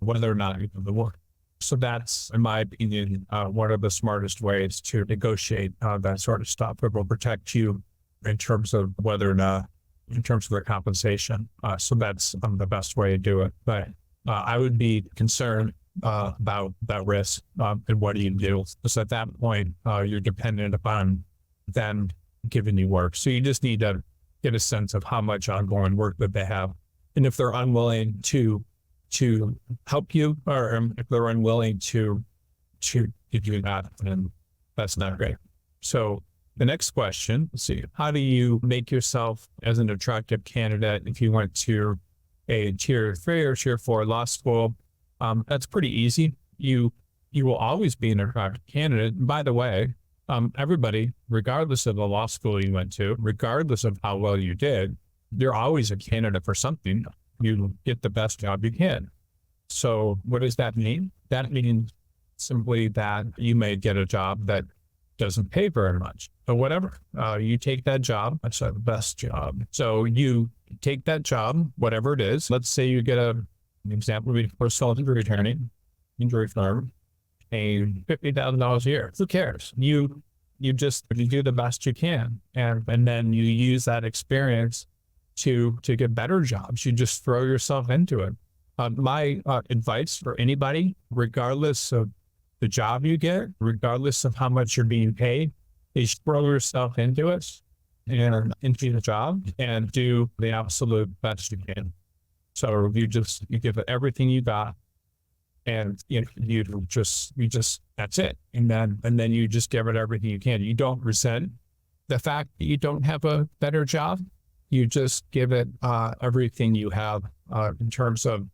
So that's, in my opinion, one of the smartest ways to negotiate that sort of stuff. It will protect you in terms of whether or not, in terms of their compensation. So that's the best way to do it. But I would be concerned about that risk and what do you do? Because at that point, you're dependent upon them giving you work. So you just need to get a sense of how much ongoing work that they have. And if they're unwilling to help you, or if they're unwilling to do that, then that's not great. So the next question, let's see, how do you make yourself as an attractive candidate if you went to a tier 3 or tier 4 law school? That's pretty easy. You will always be an attractive candidate. And by the way, everybody, regardless of the law school you went to, regardless of how well you did, you're always a candidate for something. You get the best job you can. So what does that mean? That means simply that you may get a job that doesn't pay very much, but whatever, you take that job. That's the best job. So you take that job, whatever it is. Let's say you get an example would be personal injury firm, paying $50,000 a year. Who cares? You do the best you can, and then you use that experience to get better jobs. You just throw yourself into it. My advice for anybody, regardless of the job you get, regardless of how much you're being paid, is throw yourself into it and into the job and do the absolute best you can. So you give it everything you got, and you just that's it. And then you just give it everything you can. You don't resent the fact that you don't have a better job. You just give it everything you have in terms of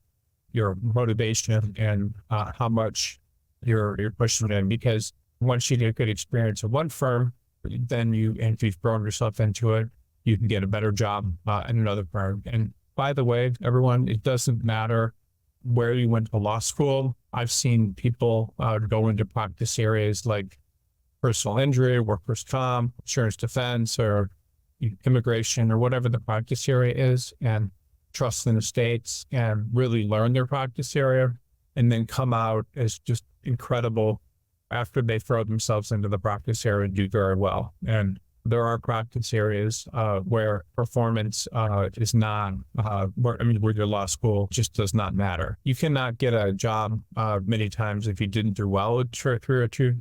your motivation and how much you're pushing in. Because once you get a good experience at one firm, then if you've thrown yourself into it, you can get a better job at another firm. And by the way, everyone, it doesn't matter where you went to law school. I've seen people go into practice areas like personal injury, workers' comp, insurance defense, or immigration, or whatever the practice area is, and trust in the states and really learn their practice area, and then come out as just incredible after they throw themselves into the practice area and do very well. And there are practice areas where performance is not, where your law school just does not matter. You cannot get a job many times if you didn't do well at 3 or 2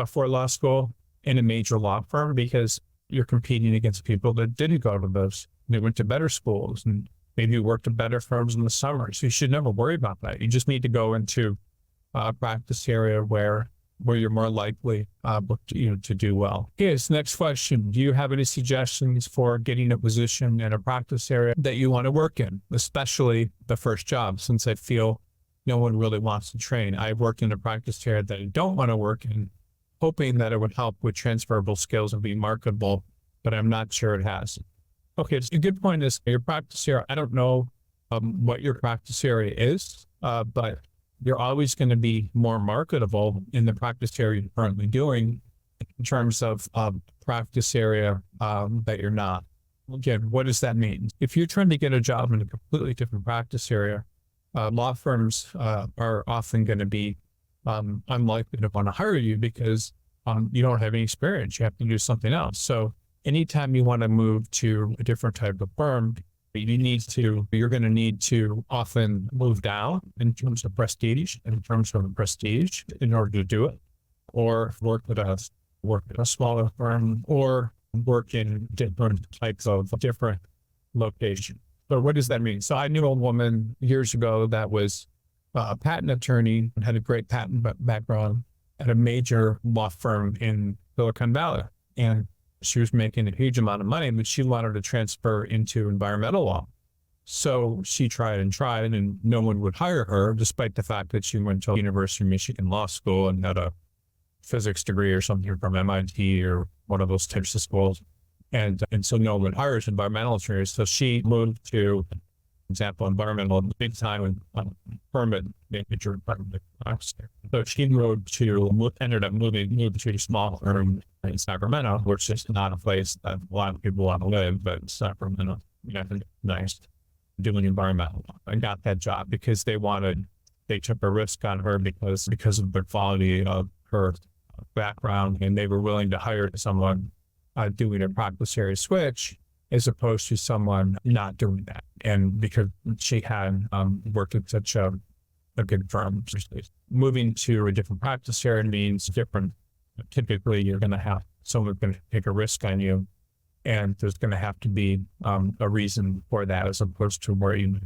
for law school in a major law firm, because you're competing against people that didn't go to those. They went to better schools and maybe worked at better firms in the summer. So you should never worry about that. You just need to go into a practice area where you're more likely to do well. Okay, this next question. Do you have any suggestions for getting a position in a practice area that you want to work in, especially the first job, since I feel no one really wants to train? I've worked in a practice area that I don't want to work in, hoping that it would help with transferable skills and be marketable, but I'm not sure it has. Okay, so a good point is your practice area. I don't know what your practice area is, but you're always going to be more marketable in the practice area you're currently doing in terms of practice area that you're not. Again, what does that mean? If you're trying to get a job in a completely different practice area, law firms are often going to be unlikely to want to hire you because you don't have any experience. You have to do something else. So anytime you want to move to a different type of firm, you're going to need to often move down in terms of prestige, in order to do it, or work at a smaller firm, or work in different types of different locations. So what does that mean? So I knew a woman years ago that was a patent attorney and had a great patent background, at a major law firm in Silicon Valley. And she was making a huge amount of money, but she wanted to transfer into environmental law. So she tried, and no one would hire her, despite the fact that she went to University of Michigan Law School and had a physics degree or something from MIT or one of those types of schools. And so no one hires environmental attorneys. So she moved to, for example, environmental, big time permit major. So she ended up moving to a small firm in Sacramento, which is not a place that a lot of people want to live, but Sacramento, nice, doing environmental. I got that job because they took a risk on her because of the quality of her background, and they were willing to hire someone doing a practice area switch as opposed to someone not doing that. And because she had worked at such a good firm, moving to a different practice area means different. Typically, you're going to have someone going to take a risk on you, and there's going to have to be a reason for that as opposed to where you.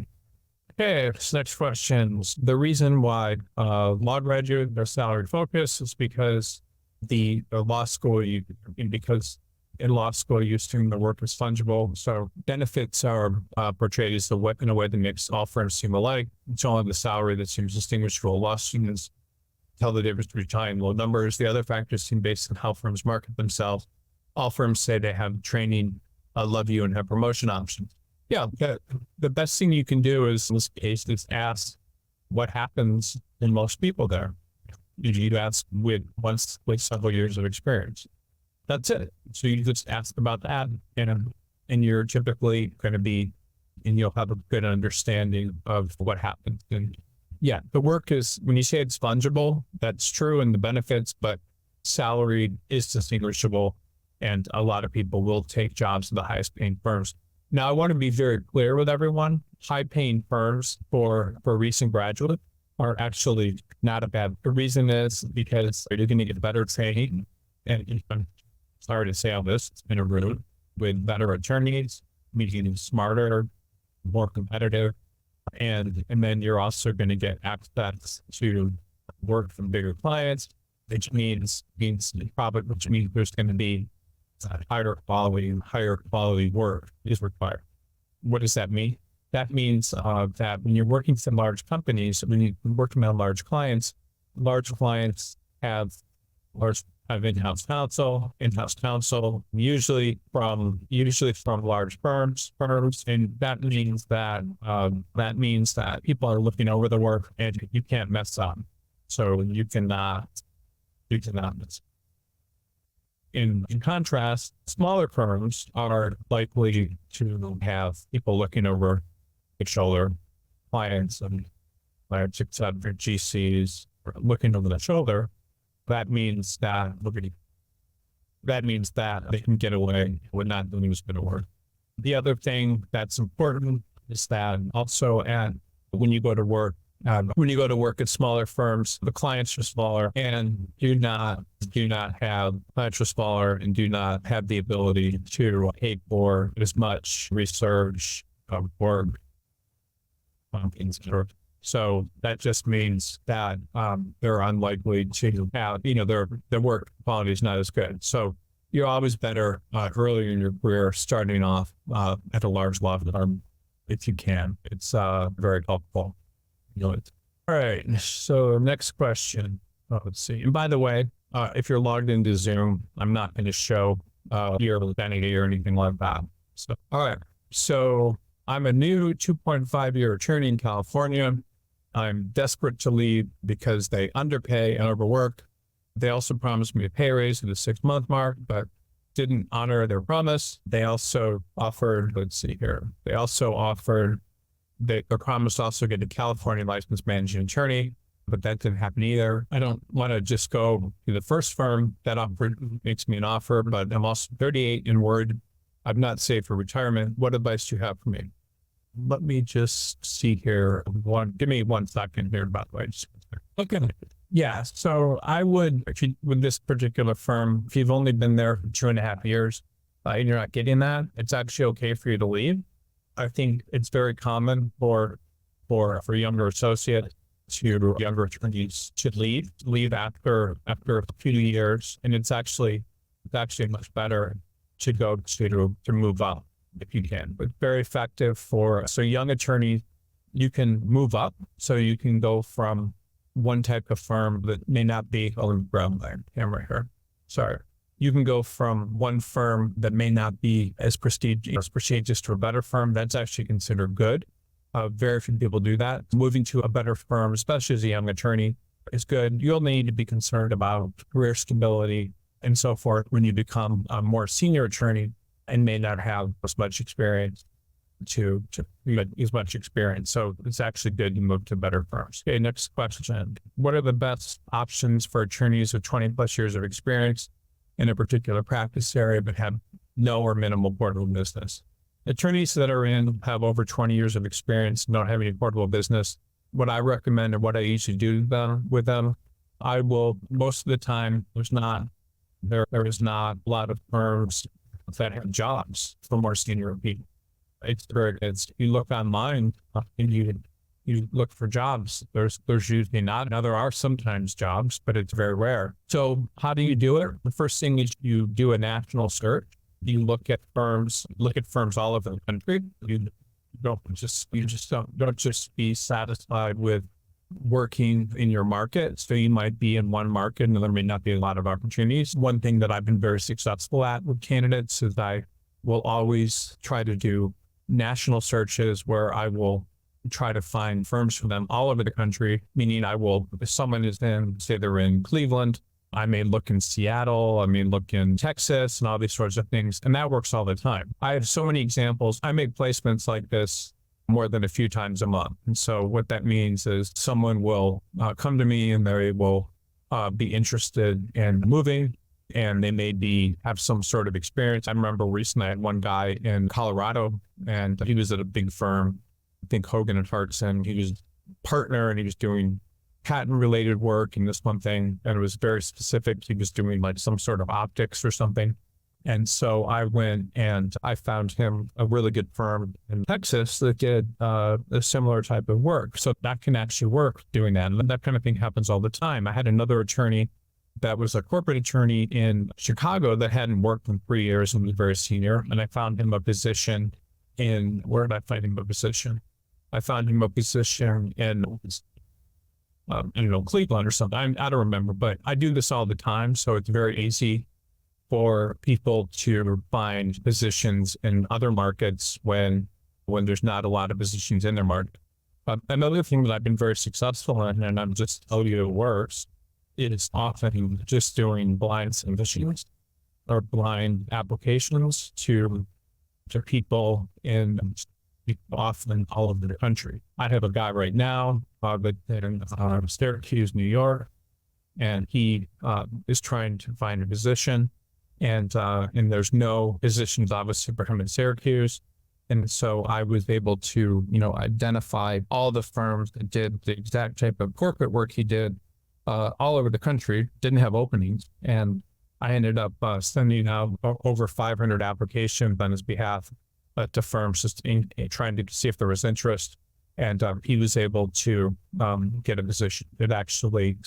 Okay, next question. The reason why law graduates are salary focused is because the law school, because in law school you assume the work is fungible. So benefits are portrayed as in a way that makes all firms seem alike. It's only the salary that seems distinguishable. Law students tell the difference between high and low numbers. The other factors seem based on how firms market themselves. All firms say they have training, love you, and have promotion options. Yeah, the best thing you can do is, in this case, is ask what happens in most people there. You ask with several years of experience. That's it. So you just ask about that, and you're typically going to be, and you'll have a good understanding of what happens. And yeah, the work is, when you say it's fungible, that's true, and the benefits, but salary is distinguishable, and a lot of people will take jobs at the highest paying firms. Now, I want to be very clear with everyone. High-paying firms for recent graduates are actually not a bad. The reason is because you're going to get better training, and I'm sorry to say all this, it's been a rude, with better attorneys, making smarter, more competitive, and then you're also going to get access to work from bigger clients, which means there's going to be higher quality work is required. What does that mean? That means that when you're working for large companies, when you're working on large clients have in-house counsel, usually from large firms, and that means that people are looking over the work, and you can't mess up. So you cannot miss. In contrast, smaller firms are likely to have people looking over their shoulder, clients and large GCs looking over the shoulder. That means that they can get away with not doing what's going to work. The other thing that's important is that also when you go to work at smaller firms, the clients are smaller and do not have the ability to pay for as much research work. So that just means that they're unlikely to have, their work quality is not as good. So you're always better earlier in your career starting off at a large law firm if you can. It's very helpful. All right. So next question. Let's see. And by the way, if you're logged into Zoom, I'm not going to show your identity or anything like that. So, all right. So I'm a new 2.5-year attorney in California. I'm desperate to leave because they underpay and overwork. They also promised me a pay raise at the 6-month mark, but didn't honor their promise. They also offered, they promised also get a California licensed managing attorney, but that didn't happen either. I don't want to just go to the first firm that makes me an offer, but I'm also 38 and worried I'm not safe for retirement. What advice do you have for me? Let me just see here. Give me 1 second here, by the way. Okay. Yeah. So I would, with this particular firm, if you've only been there for 2.5 years and you're not getting that, it's actually okay for you to leave. I think it's very common for younger associates to younger attorneys to leave after a few years. And it's actually much better to go to move up if you can. But very effective so young attorneys, you can move up. So you can go from one type of firm that may not be camera here. Sorry. You can go from one firm that may not be as prestigious to a better firm. That's actually considered good. Very few people do that. Moving to a better firm, especially as a young attorney, is good. You'll need to be concerned about career stability and so forth when you become a more senior attorney and may not have as much experience So it's actually good to move to better firms. Okay, next question. What are the best options for attorneys with 20 plus years of experience in a particular practice area but have no or minimal portable business? Attorneys that have over 20 years of experience and don't have any portable business, what I recommend and what I usually do with them, I will, most of the time, there is not a lot of firms that have jobs for more senior people. You look online and you look for jobs. There's usually not. Now there are sometimes jobs, but it's very rare. So how do you do it? The first thing is you do a national search. You look at firms all over the country. You don't just be satisfied with working in your market. So you might be in one market and there may not be a lot of opportunities. One thing that I've been very successful at with candidates is I will always try to do national searches where I will try to find firms for them all over the country, meaning if someone is say they're in Cleveland, I may look in Seattle, I may look in Texas and all these sorts of things. And that works all the time. I have so many examples. I make placements like this more than a few times a month. And so what that means is someone will come to me and they will be interested in moving, and they have some sort of experience. I remember recently I had one guy in Colorado and he was at a big firm, I think Hogan and Hartson. He was a partner and he was doing patent related work and this one thing. And it was very specific. He was doing like some sort of optics or something. And so I went and I found him a really good firm in Texas that did a similar type of work. So that can actually work doing that. And that kind of thing happens all the time. I had another attorney that was a corporate attorney in Chicago that hadn't worked in 3 years and was very senior. And I found him a position where did I find him a position? I found him a position in, Cleveland or something. I don't remember, but I do this all the time. So it's very easy for people to find positions in other markets when there's not a lot of positions in their market. Another thing that I've been very successful in, and I'm just telling you it works, is often just doing blind submissions or blind applications to people often all over the country. I have a guy right now in Syracuse, New York, and he is trying to find a position, and there's no positions obviously for him in Syracuse. And so I was able to, identify all the firms that did the exact type of corporate work he did all over the country, didn't have openings. And I ended up sending out over 500 applications on his behalf to firms, just trying to see if there was interest. And he was able to get a position. It actually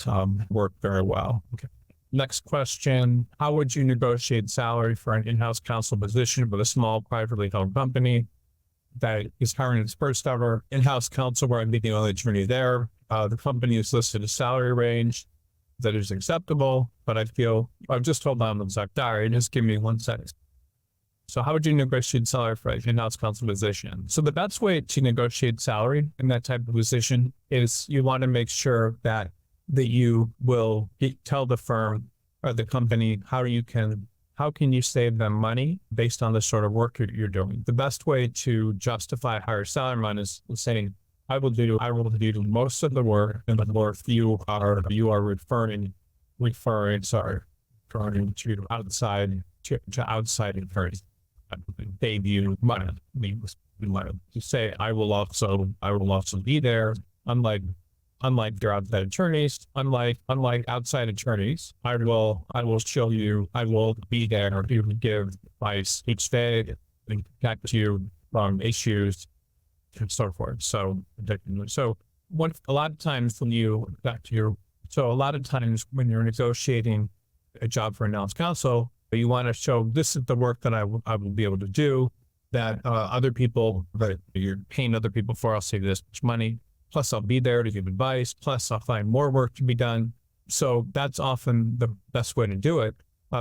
worked very well. Okay. Next question. How would you negotiate salary for an in-house counsel position with a small privately held company that is hiring its first ever in-house counsel where I'd be the only attorney there? The company has listed a salary range that is acceptable, but I've just told them, sorry, just give me 1 second. So how would you negotiate salary for an in-house counsel position? So the best way to negotiate salary in that type of position is you want to make sure that you will tell the firm or the company how can you save them money based on the sort of work you're doing. The best way to justify a higher salary amount is saying, I will do most of the work, and the more you are referring to outside attorneys. They view money. You say, I will also be there. Unlike your outside attorneys, unlike outside attorneys, I will show you, I will be there to give advice each day and protect you from issues and so forth. So a lot of times when you so a lot of times when you're negotiating a job for in-house counsel, you want to show this is the work that I will be able to do, that other people that you're paying other people for, I'll save this much money. Plus I'll be there to give advice. Plus I'll find more work to be done. So that's often the best way to do it,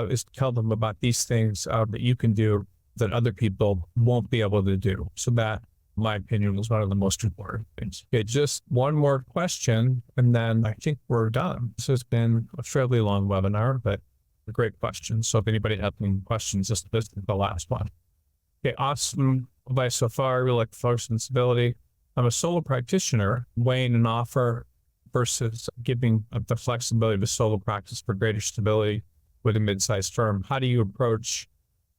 is to tell them about these things that you can do that other people won't be able to do. So that, in my opinion, was one of the most important things. Okay, just one more question, and then I think we're done. This has been a fairly long webinar, but a great question. So if anybody has any questions, just listen to the last one. Okay, awesome advice so far. I really like the focus and stability. I'm a solo practitioner weighing an offer versus giving up the flexibility of a solo practice for greater stability with a mid-sized firm. How do you approach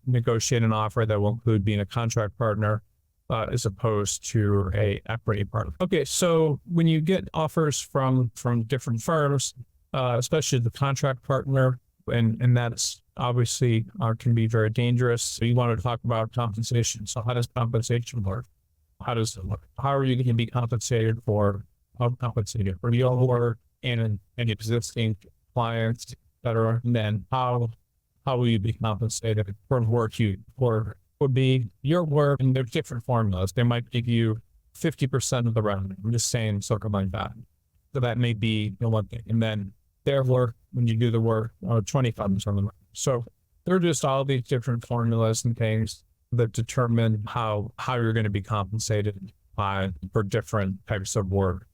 negotiating an offer that will include being a contract partner as opposed to a equity partner? Okay, so when you get offers from different firms, especially the contract partner, and that's obviously can be very dangerous. So you want to talk about compensation. So how does compensation work? How does it work? How are you going to be compensated for your work and existing clients, et cetera? And then how will you be compensated for work would be your work, and there's different formulas. They might give you 50% of the revenue. I'm just saying something like that. So that may be one thing. And then their work, when you do the work, 25% of the revenue. So there are just all these different formulas and things that determine how you're going to be compensated for different types of work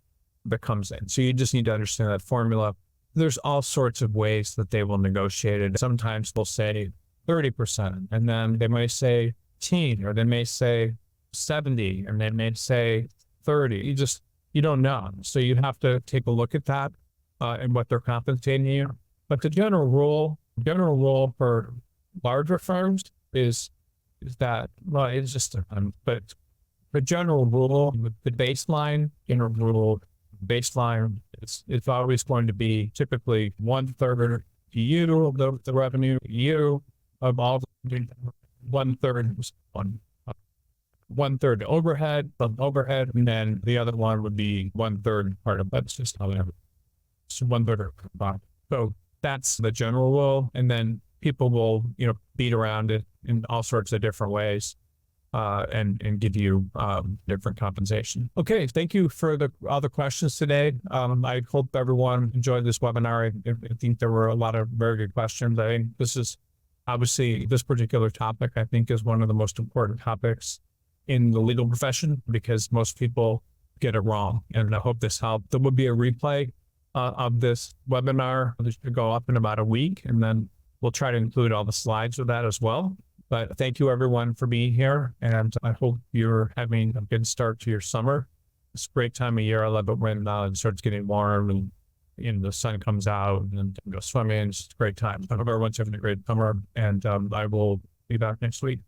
that comes in. So you just need to understand that formula. There's all sorts of ways that they will negotiate it. Sometimes they'll say 30%, and then they may say 10, or they may say 70, and they may say 30. You don't know. So you have to take a look at that and what they're compensating you. But the general rule for larger firms is that, well, it's just, but the general rule, the baseline, it's always going to be typically 1/3 to you of the revenue, you of all, 1/3 to overhead, and then the other one would be 1/3 part of, that's just how it is. So 1/3 of. So that's the general rule. And then people will, beat around it in all sorts of different ways, and give you different compensation. Okay, thank you for all the questions today. I hope everyone enjoyed this webinar. I think there were a lot of very good questions. I think this is obviously, this particular topic, I think, is one of the most important topics in the legal profession, because most people get it wrong. And I hope this helped. There will be a replay of this webinar. This should go up in about a week, and then we'll try to include all the slides with that as well. But thank you everyone for being here, and I hope you're having a good start to your summer. It's a great time of year. I love it when it starts getting warm and the sun comes out and go swimming. It's a great time. I hope everyone's having a great summer, and I will be back next week.